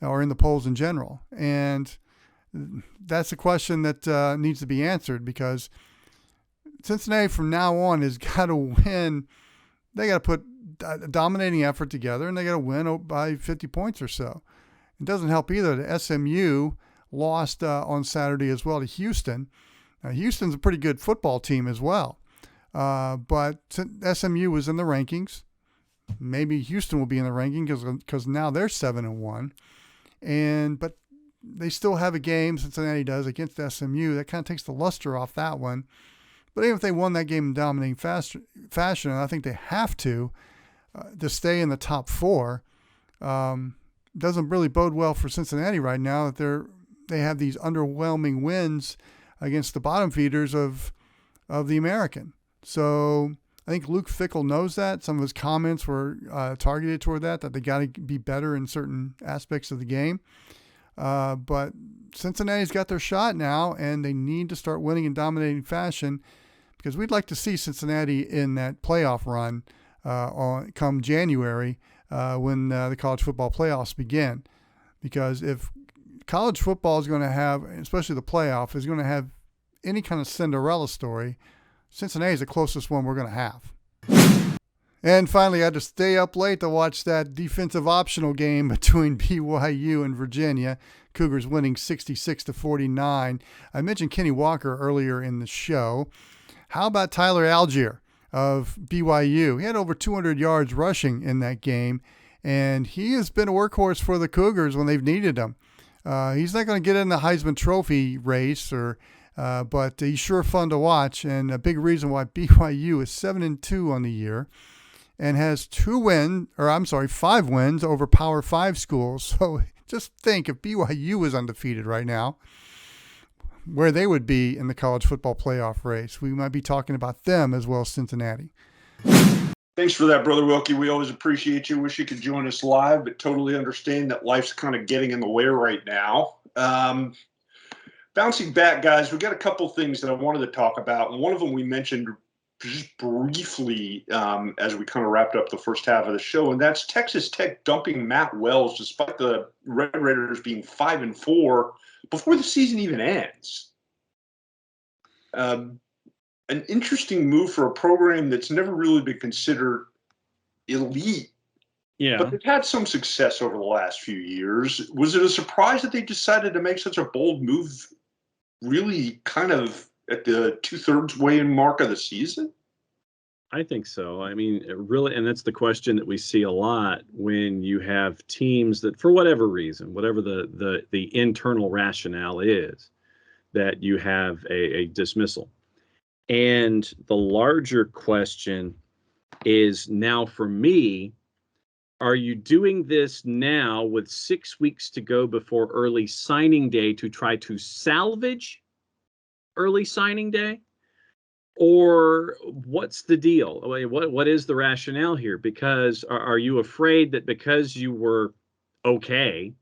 or in the polls in general. And that's a question that needs to be answered, because Cincinnati from now on has got to win. They got to put a dominating effort together, and they got to win by 50 points or so. It doesn't help either. The SMU lost on Saturday as well to Houston. Houston's a pretty good football team as well. But SMU was in the rankings. Maybe Houston will be in the rankings because now they're 7-1. But they still have a game, Cincinnati does, against SMU. That kind of takes the luster off that one. But even if they won that game in dominating fashion, and I think they have to stay in the top 4, doesn't really bode well for Cincinnati right now that they have these underwhelming wins against the bottom feeders of the American. So I think Luke Fickell knows that. Some of his comments were targeted toward that they got to be better in certain aspects of the game. But Cincinnati's got their shot now, and they need to start winning in dominating fashion, because we'd like to see Cincinnati in that playoff run come January when the college football playoffs begin. Because if college football is going to have, especially the playoff, is going to have any kind of Cinderella story, Cincinnati is the closest one we're going to have. And finally, I had to stay up late to watch that defensive optional game between BYU and Virginia. Cougars winning 66-49. I mentioned Kenny Walker earlier in the show. How about Tyler Algier of BYU? He had over 200 yards rushing in that game, and he has been a workhorse for the Cougars when they've needed him. He's not going to get in the Heisman Trophy race, but he's sure fun to watch, and a big reason why BYU is 7-2 on the year and has 5 wins over Power 5 schools. So just think, if BYU was undefeated right now, where they would be in the college football playoff race. We might be talking about them as well as Cincinnati. Thanks for that, Brother Wilkie. We always appreciate you. Wish you could join us live, but totally understand that life's kind of getting in the way right now. Bouncing back, guys, we got a couple things that I wanted to talk about. And one of them we mentioned just briefly as we kind of wrapped up the first half of the show, and that's Texas Tech dumping Matt Wells despite the Red Raiders being 5-4 before the season even ends. An interesting move for a program that's never really been considered elite. Yeah. But they've had some success over the last few years. Was it a surprise that they decided to make such a bold move really kind of at the 2/3 way in mark of the season? I think so. I mean, really, and that's the question that we see a lot when you have teams that, for whatever reason, whatever the internal rationale is, that you have a dismissal. And the larger question is now for me, are you doing this now with 6 weeks to go before early signing day to try to salvage early signing day? Or what's the deal? What is the rationale here? Because are you afraid that because you were okay,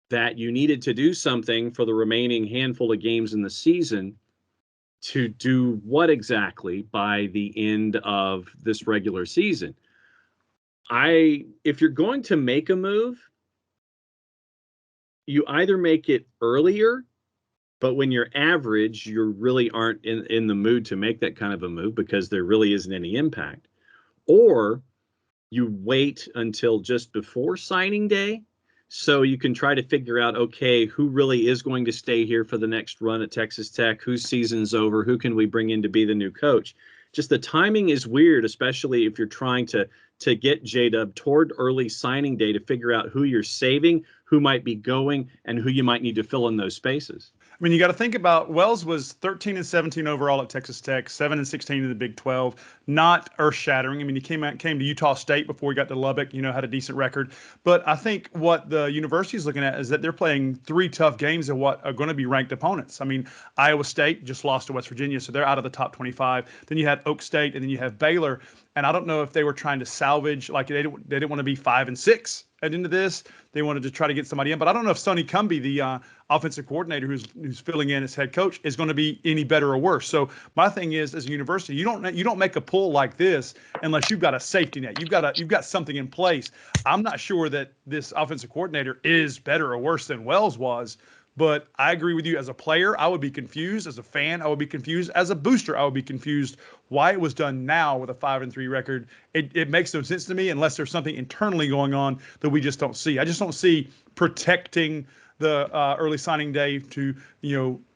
that you needed to do something for the remaining handful of games in the season to do what exactly by the end of this regular season? If you're going to make a move, you either make it earlier, but when you're average, you really aren't in the mood to make that kind of a move because there really isn't any impact. Or you wait until just before signing day so you can try to figure out, okay, who really is going to stay here for the next run at Texas Tech, whose season's over, who can we bring in to be the new coach. Just the timing is weird, especially if you're trying to get J-Dub toward early signing day to figure out who you're saving, who might be going, and who you might need to fill in those spaces. I mean, you got to think about Wells was 13-17 overall at Texas Tech, 7-16 in the Big 12. Not earth-shattering. I mean, he came to Utah State before he got to Lubbock. Had a decent record. But I think what the university is looking at is that they're playing 3 tough games of what are going to be ranked opponents. I mean, Iowa State just lost to West Virginia, so they're out of the top 25. Then you had Oak State, and then you have Baylor. And I don't know if they were trying to salvage, like they didn't want to be 5-6 at the end of this. They wanted to try to get somebody in. But I don't know if Sonny Cumbie, the offensive coordinator who's filling in as head coach, is going to be any better or worse. So my thing is, as a university, you don't make a pull like this unless you've got a safety net. You've got something in place. I'm not sure that this offensive coordinator is better or worse than Wells was. But I agree with you. As a player, I would be confused. As a fan, I would be confused. As a booster, I would be confused why it was done now with a 5-3 record. It makes no sense to me unless there's something internally going on that we just don't see. I just don't see protecting the early signing day to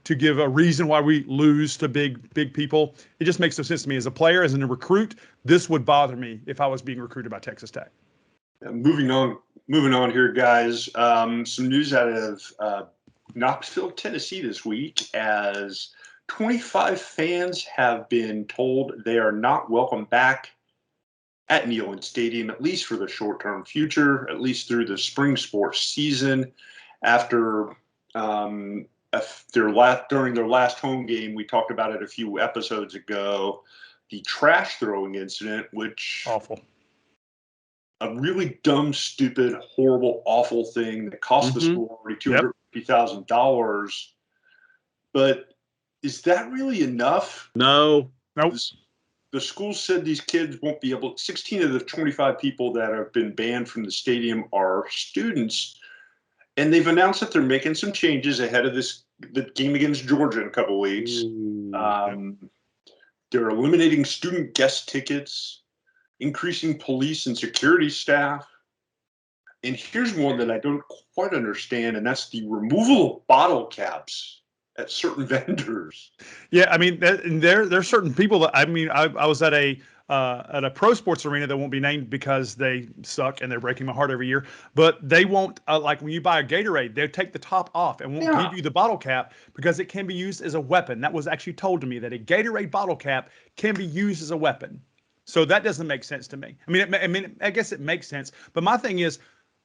give a reason why we lose to big people. It just makes no sense to me. As a player, as a recruit, this would bother me if I was being recruited by Texas Tech. Moving on here, guys. Some news out of Knoxville, Tennessee this week, as 25 fans have been told they are not welcome back at Neyland Stadium, at least for the short-term future, at least through the spring sports season. After during their last home game, we talked about it a few episodes ago, the trash throwing incident, which awful. A really dumb, stupid, horrible, awful thing that cost the school already $250,000. But is that really enough? No. Nope. The school said these kids won't be able. 16 of the 25 people that have been banned from the stadium are students, and they've announced that they're making some changes ahead of the game against Georgia in a couple weeks. They're eliminating student guest tickets, increasing police and security staff. And here's one that I don't quite understand, and that's the removal of bottle caps at certain vendors. Yeah, I mean, there's certain people that, I mean, I was at a pro sports arena that won't be named because they suck and they're breaking my heart every year. But they won't, like when you buy a Gatorade, they'll take the top off and won't give you the bottle cap because it can be used as a weapon. That was actually told to me, that a Gatorade bottle cap can be used as a weapon. So that doesn't make sense to me. I mean, I guess it makes sense. But my thing is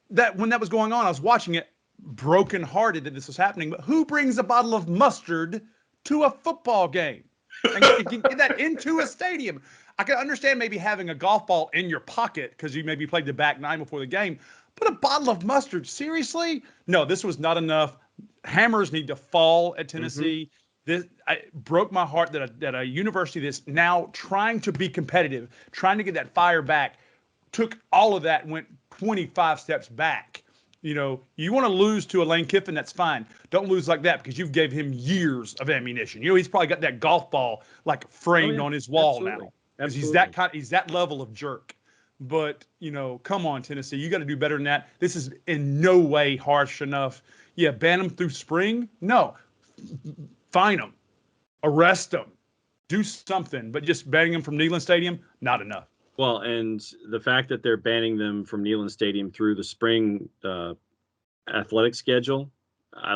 that when that was going on, I was watching it brokenhearted that this was happening. But who brings a bottle of mustard to a football game and can get that into a stadium? I can understand maybe having a golf ball in your pocket because you maybe played the back nine before the game. But a bottle of mustard, seriously? No, this was not enough. Hammers need to fall at Tennessee. This broke my heart that a university that's now trying to be competitive, trying to get that fire back, took all of that and went 25 steps back. You want to lose to a Lane Kiffin, that's fine. Don't lose like that because you've gave him years of ammunition. He's probably got that golf ball like framed on his wall now. Because he's that level of jerk. But, come on, Tennessee. You got to do better than that. This is in no way harsh enough. Yeah, ban them through spring? No. Fine them. Arrest them. Do something. But just banning them from Neyland Stadium, not enough. Well, and the fact that they're banning them from Neyland Stadium through the spring athletic schedule,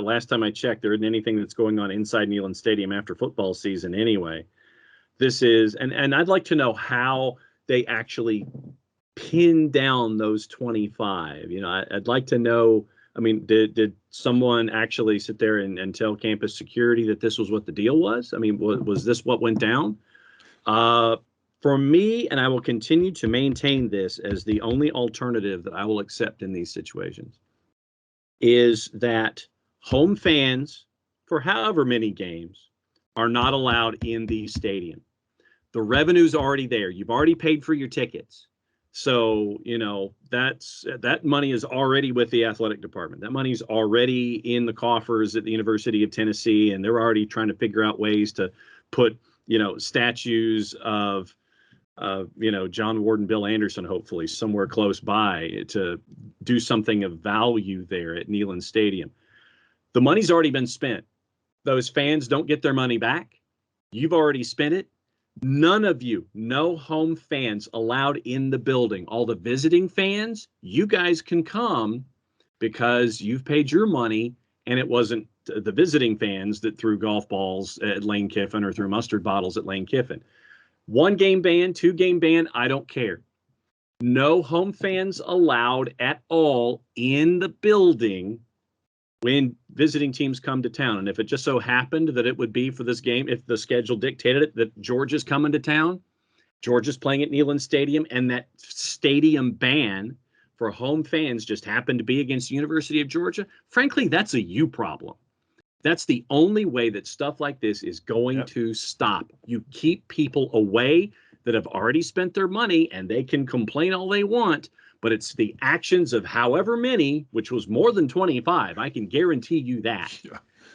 last time I checked, there isn't anything that's going on inside Neyland Stadium after football season anyway. This is, and I'd like to know how they actually pin down those 25. I'd like to know, I mean, did someone actually sit there and tell campus security that this was what the deal was? I mean, was this what went down? For me, and I will continue to maintain this as the only alternative that I will accept in these situations, is that home fans, for however many games, are not allowed in the stadium. The revenue's already there. You've already paid for your tickets. So, that money is already with the athletic department. That money's already in the coffers at the University of Tennessee, and they're already trying to figure out ways to put, statues of John Ward, Bill Anderson, hopefully somewhere close by to do something of value there at Neyland Stadium. The money's already been spent. Those fans don't get their money back. You've already spent it. None of you, no home fans allowed in the building. All the visiting fans, you guys can come because you've paid your money and it wasn't the visiting fans that threw golf balls at Lane Kiffin or threw mustard bottles at Lane Kiffin. 1 game ban, 2 game ban, I don't care. No home fans allowed at all in the building when visiting teams come to town. And if it just so happened that it would be for this game, if the schedule dictated it, that Georgia's coming to town, Georgia's playing at Neyland Stadium, and that stadium ban for home fans just happened to be against the University of Georgia, frankly, that's a you problem. That's the only way that stuff like this is going to stop. You keep people away that have already spent their money, and they can complain all they want, but it's the actions of however many, which was more than 25, I can guarantee you that,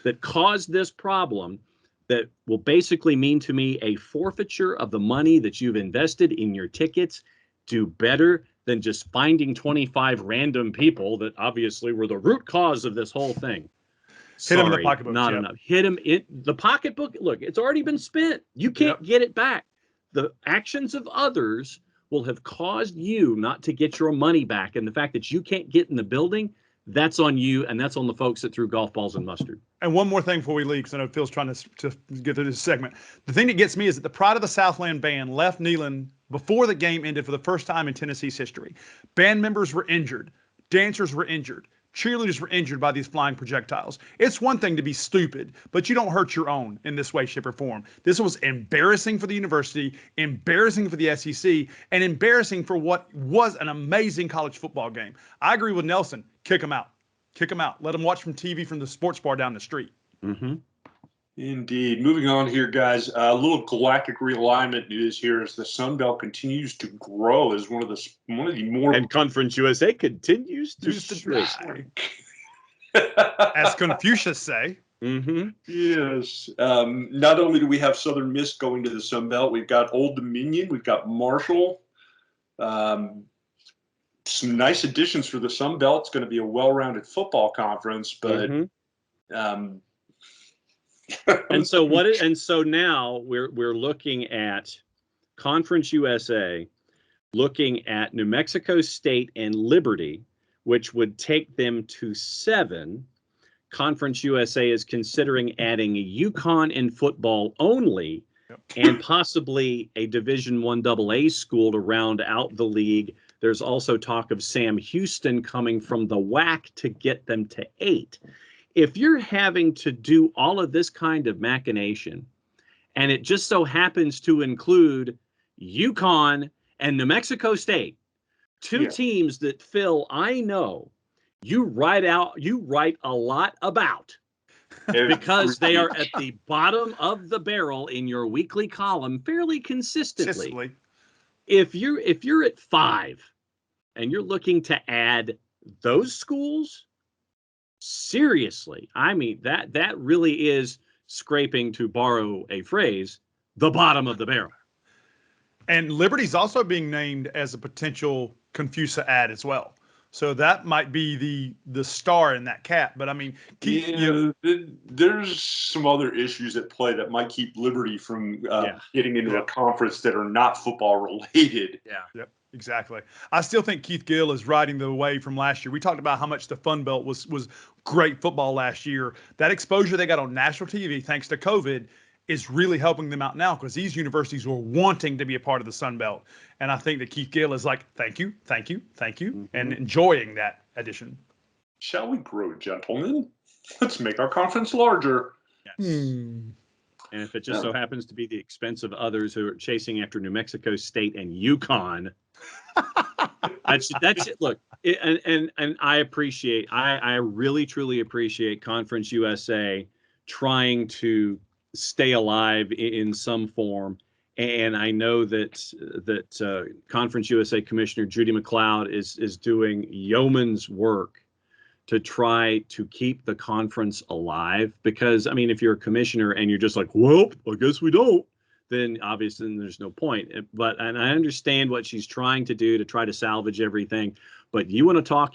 that caused this problem that will basically mean to me a forfeiture of the money that you've invested in your tickets. Do better than just finding 25 random people that obviously were the root cause of this whole thing. Hit him in the pocketbook. Not enough. Hit him in the pocketbook. Look, it's already been spent. You can't get it back. The actions of others will have caused you not to get your money back. And the fact that you can't get in the building, that's on you, and that's on the folks that threw golf balls and mustard. And one more thing before we leave, because I know Phil's trying to get through this segment. The thing that gets me is that the Pride of the Southland band left Neyland before the game ended for the first time in Tennessee's history. Band members were injured. Dancers were injured. Cheerleaders were injured by these flying projectiles. It's one thing to be stupid, but you don't hurt your own in this way, shape, or form. This was embarrassing for the university, embarrassing for the SEC, and embarrassing for what was an amazing college football game. I agree with Nelson. Kick them out. Kick them out. Let them watch from TV from the sports bar down the street. Mm-hmm. Indeed. Moving on here, guys. A little galactic realignment news here as the Sun Belt continues to grow as one of the more, and Conference USA continues to shrink. As Confucius say. Mm-hmm. Yes. Not only do we have Southern Miss going to the Sun Belt, we've got Old Dominion, we've got Marshall. Some nice additions for the Sun Belt. It's going to be a well-rounded football conference, but. And so now we're looking at Conference USA, looking at New Mexico State and Liberty, which would take them to 7. Conference USA is considering adding UConn in football only, and possibly a Division I AA school to round out the league. There's also talk of Sam Houston coming from the WAC to get them to 8. If you're having to do all of this kind of machination, and it just so happens to include UConn and New Mexico State, 2 teams that, Phil, I know you write a lot about because they are at the bottom of the barrel in your weekly column fairly consistently. If you're at 5 and you're looking to add those schools, seriously, I mean, that really is scraping, to borrow a phrase, the bottom of the barrel. And Liberty's also being named as a potential Confusa ad as well. So that might be the star in that cap. But I mean, there's some other issues at play that might keep Liberty from getting into a conference that are not football related. Yep. Exactly. I still think Keith Gill is riding the wave from last year. We talked about how much the Fun Belt was great football last year. That exposure they got on national TV, thanks to COVID, is really helping them out now because these universities were wanting to be a part of the Sun Belt. And I think that Keith Gill is like, thank you, and enjoying that addition. Shall we grow, gentlemen? Let's make our conference larger. Yes. And if it just so happens to be the expense of others who are chasing after New Mexico State and UConn, that's it. Look, and I appreciate, I really truly appreciate Conference USA trying to stay alive in some form. And I know that Conference USA Commissioner Judy McLeod is doing yeoman's work to try to keep the conference alive. Because, I mean, if you're a commissioner and you're just like, well, I guess we don't, then obviously there's no point. And I understand what she's trying to do to try to salvage everything. But you want to talk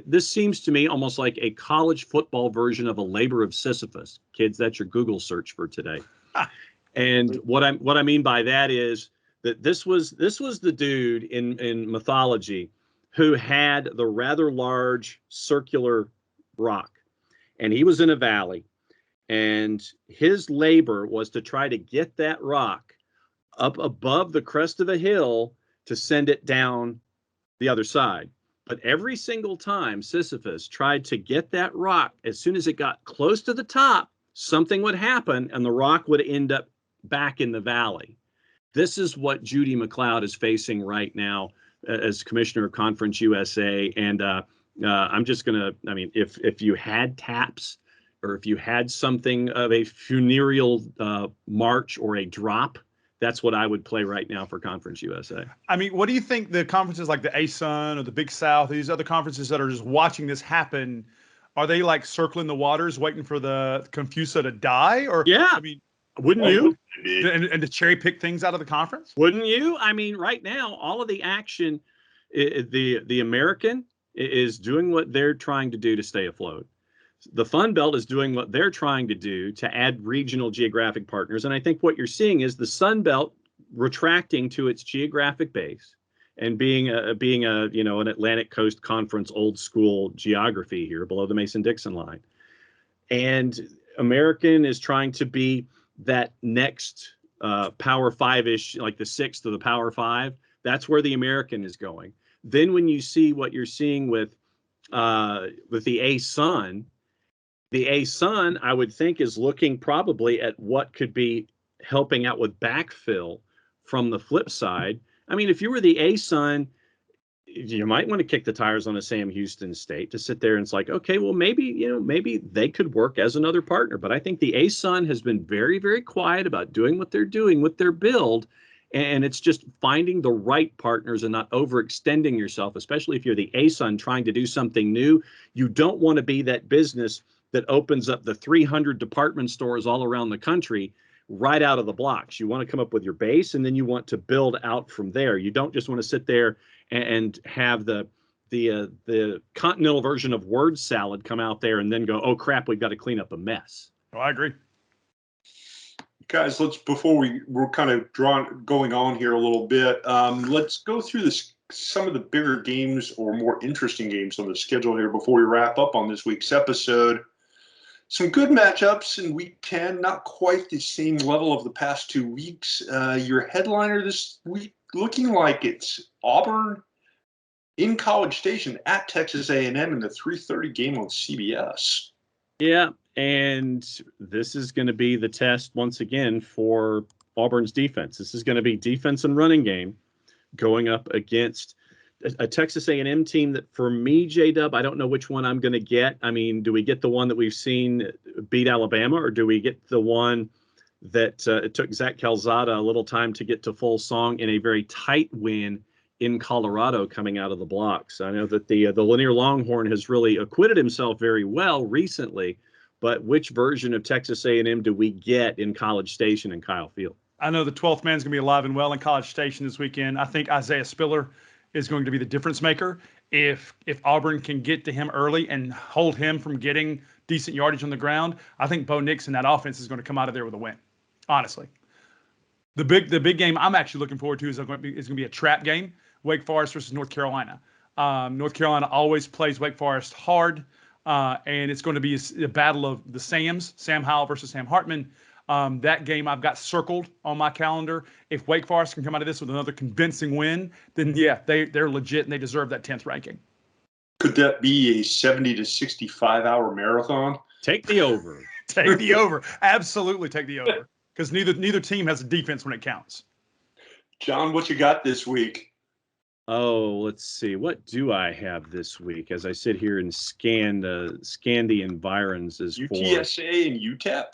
this seems to me almost like a college football version of a labor of Sisyphus. Kids, that's your Google search for today. And what I mean by that is that this was the dude in mythology who had the rather large circular rock, and he was in a valley, And his labor was to try to get that rock up above the crest of a hill to send it down the other side. But every single time Sisyphus tried to get that rock, as soon as it got close to the top, something would happen and the rock would end up back in the valley. This is what Judy McLeod is facing right now as commissioner of Conference USA. And I'm just going to, I mean, if you had taps or if you had something of a funereal march or a drop, that's what I would play right now for Conference USA. I mean, what do you think the conferences like the ASUN or the Big South, these other conferences that are just watching this happen, are they like circling the waters, waiting for the Confusa to die? Or yeah, I mean, wouldn't you? And to cherry pick things out of the conference? Wouldn't you? I mean, right now, all of the action, the American is doing what they're trying to do to stay afloat. The Fun Belt is doing what they're trying to do to add regional geographic partners. And I think what you're seeing is the Sun Belt retracting to its geographic base and being a an Atlantic Coast Conference old school geography here below the Mason-Dixon line. And American is trying to be that next Power Five-ish, like the sixth of the Power Five. That's where the American is going. Then when you see what you're seeing with the ASUN, the ASUN, I would think, is looking probably at what could be helping out with backfill from the flip side. I mean, if you were the ASUN, you might want to kick the tires on a Sam Houston State to sit there and it's like, okay, well, maybe they could work as another partner. But I think the ASUN has been very, very quiet about doing what they're doing with their build. And it's just finding the right partners and not overextending yourself, especially if you're the ASUN trying to do something new. You don't want to be that business that opens up the 300 department stores all around the country right out of the blocks. You want to come up with your base, and then you want to build out from there. You don't just want to sit there and have the continental version of word salad come out there and then go, oh crap, we've got to clean up a mess. Oh, I agree. Guys, before we're kind of going on here a little bit, let's go through some of the bigger games or more interesting games on the schedule here before we wrap up on this week's episode. Some good matchups in Week 10, not quite the same level of the past 2 weeks. Your headliner this week looking like it's Auburn in College Station at Texas A&M in the 3:30 game on CBS. Yeah, and this is going to be the test once again for Auburn's defense. This is going to be defense and running game going up against a Texas A&M team that, for me, J-Dub, I don't know which one I'm going to get. I mean, do we get the one that we've seen beat Alabama, or do we get the one that it took Zach Calzada a little time to get to full song in a very tight win in Colorado coming out of the blocks? I know that the Lanier Longhorn has really acquitted himself very well recently, but which version of Texas A&M do we get in College Station and Kyle Field? I know the 12th man's going to be alive and well in College Station this weekend. I think Isaiah Spiller is going to be the difference maker. If Auburn can get to him early and hold him from getting decent yardage on the ground, I think Bo Nix and that offense is going to come out of there with a win. Honestly, the big game I'm actually looking forward to is going to be a trap game: Wake Forest versus North Carolina. North Carolina always plays Wake Forest hard, and it's going to be a battle of the Sams, Sam Howell versus Sam Hartman. That game I've got circled on my calendar. If Wake Forest can come out of this with another convincing win, then yeah, they're legit and they deserve that 10th ranking. Could that be a 70 to 65 hour marathon? Take the over. Take the over. Absolutely take the over. Because neither team has a defense when it counts. John, what you got this week? Oh, let's see. What do I have this week as I sit here and scan the environs as UTSA and UTEP?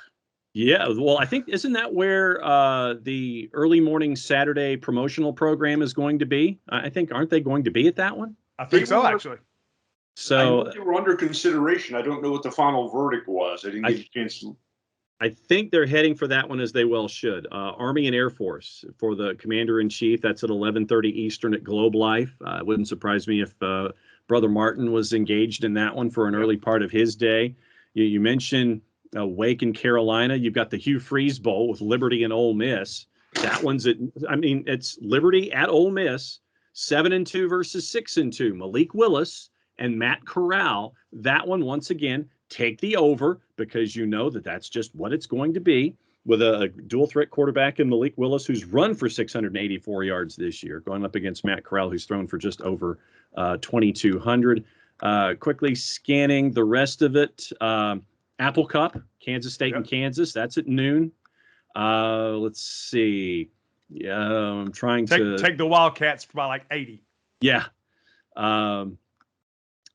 Yeah, well, I think, isn't that where the early morning Saturday promotional program is going to be? I think, aren't they going to be at that one? I think so, actually. So they were under consideration. I don't know what the final verdict was. I didn't get a chance to. I think they're heading for that one, as they well should. Army and Air Force for the Commander-in-Chief. That's at 11:30 Eastern at Globe Life. It wouldn't surprise me if Brother Martin was engaged in that one for an early part of his day. You mentioned Wake in Carolina. You've got the Hugh Freeze Bowl with Liberty and Ole Miss. That one's it's Liberty at Ole Miss, 7-2 versus 6-2. Malik Willis and Matt Corral. That one, once again, take the over because you know that that's just what it's going to be with a dual threat quarterback in Malik Willis, who's run for 684 yards this year, going up against Matt Corral, who's thrown for just over 2,200. Quickly scanning the rest of it. Apple Cup, Kansas State and Kansas. That's at noon. Let's see. Yeah, I'm trying to take the Wildcats by like 80. Yeah.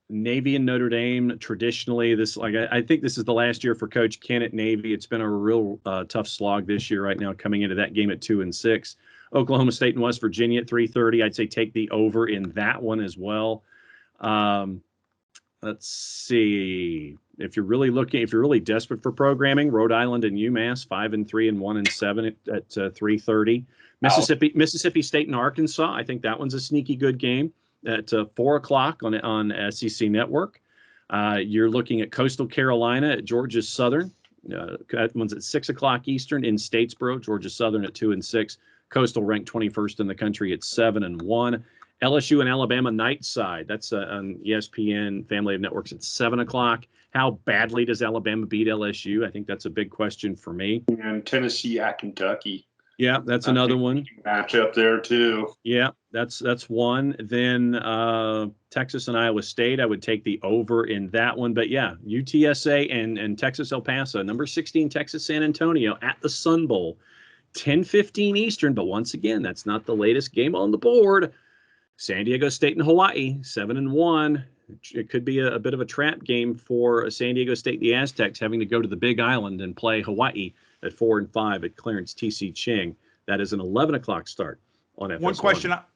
Navy and Notre Dame, traditionally, I think this is the last year for Coach Ken at Navy. It's been a real tough slog this year right now, coming into that game at 2-6. Oklahoma State and West Virginia at 3:30. I'd say take the over in that one as well. Let's see. If you're really desperate for programming, Rhode Island and UMass 5-3 and 1-7 at 3:30. Mississippi State and Arkansas. I think that one's a sneaky good game at 4:00 on SEC Network. You're looking at Coastal Carolina at Georgia Southern. That one's at 6:00 Eastern in Statesboro. Georgia Southern at 2-6. Coastal ranked 21st in the country at 7-1. LSU and Alabama Nightside. That's on ESPN Family of Networks at 7:00. How badly does Alabama beat LSU? I think that's a big question for me. And Tennessee at Kentucky. Yeah, that's another one. Match up there too. Yeah, that's one. Then Texas and Iowa State, I would take the over in that one. But yeah, UTSA and Texas El Paso, number 16 Texas San Antonio at the Sun Bowl, 10:15 Eastern. But once again, that's not the latest game on the board. San Diego State and Hawaii, 7-1. It could be a bit of a trap game for San Diego State, the Aztecs, having to go to the Big Island and play Hawaii at 4-5 at Clarence T.C. Ching. That is an 11:00 start on FS1.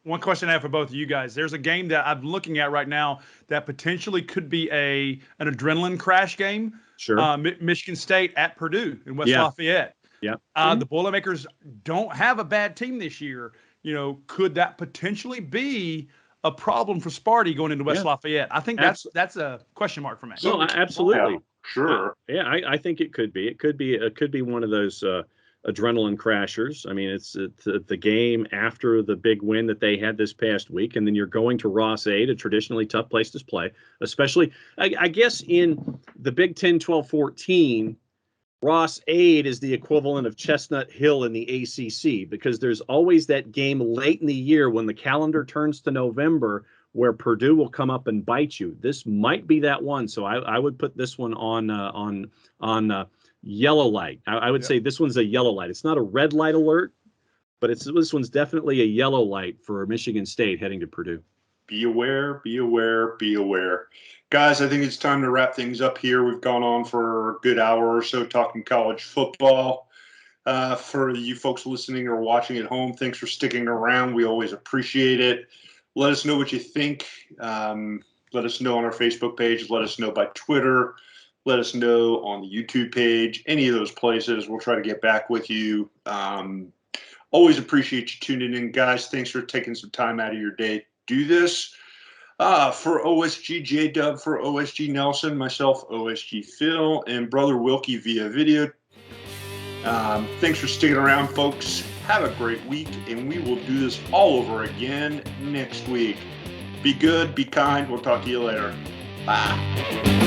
One question I have for both of you guys. There's a game that I'm looking at right now that potentially could be an adrenaline crash game. Sure. Michigan State at Purdue in West Lafayette. Yeah. The Boilermakers don't have a bad team this year. Could that potentially be a problem for Sparty going into West Lafayette? I think that's a question mark for me. Well, absolutely. Yeah, sure. I think it could be. It could be one of those adrenaline crashers. I mean, it's the game after the big win that they had this past week, and then you're going to Ross-Ade, a traditionally tough place to play, especially, I guess, in the Big Ten 12-14, Ross-Ade is the equivalent of Chestnut Hill in the ACC, because there's always that game late in the year when the calendar turns to November where Purdue will come up and bite you. This might be that one, so I would put this one on yellow light. I would say this one's a yellow light. It's not a red light alert, but this one's definitely a yellow light for Michigan State heading to Purdue. Be aware, be aware, be aware. Guys, I think it's time to wrap things up here. We've gone on for a good hour or so talking college football. For you folks listening or watching at home, thanks for sticking around. We always appreciate it. Let us know what you think. Let us know on our Facebook page. Let us know by Twitter. Let us know on the YouTube page. Any of those places. We'll try to get back with you. Always appreciate you tuning in, guys. Thanks for taking some time out of your day to do this. For OSG J-Dub, for OSG Nelson, myself, OSG Phil, and Brother Wilkie via video. Thanks for sticking around, folks. Have a great week, and we will do this all over again next week. Be good, be kind. We'll talk to you later. Bye.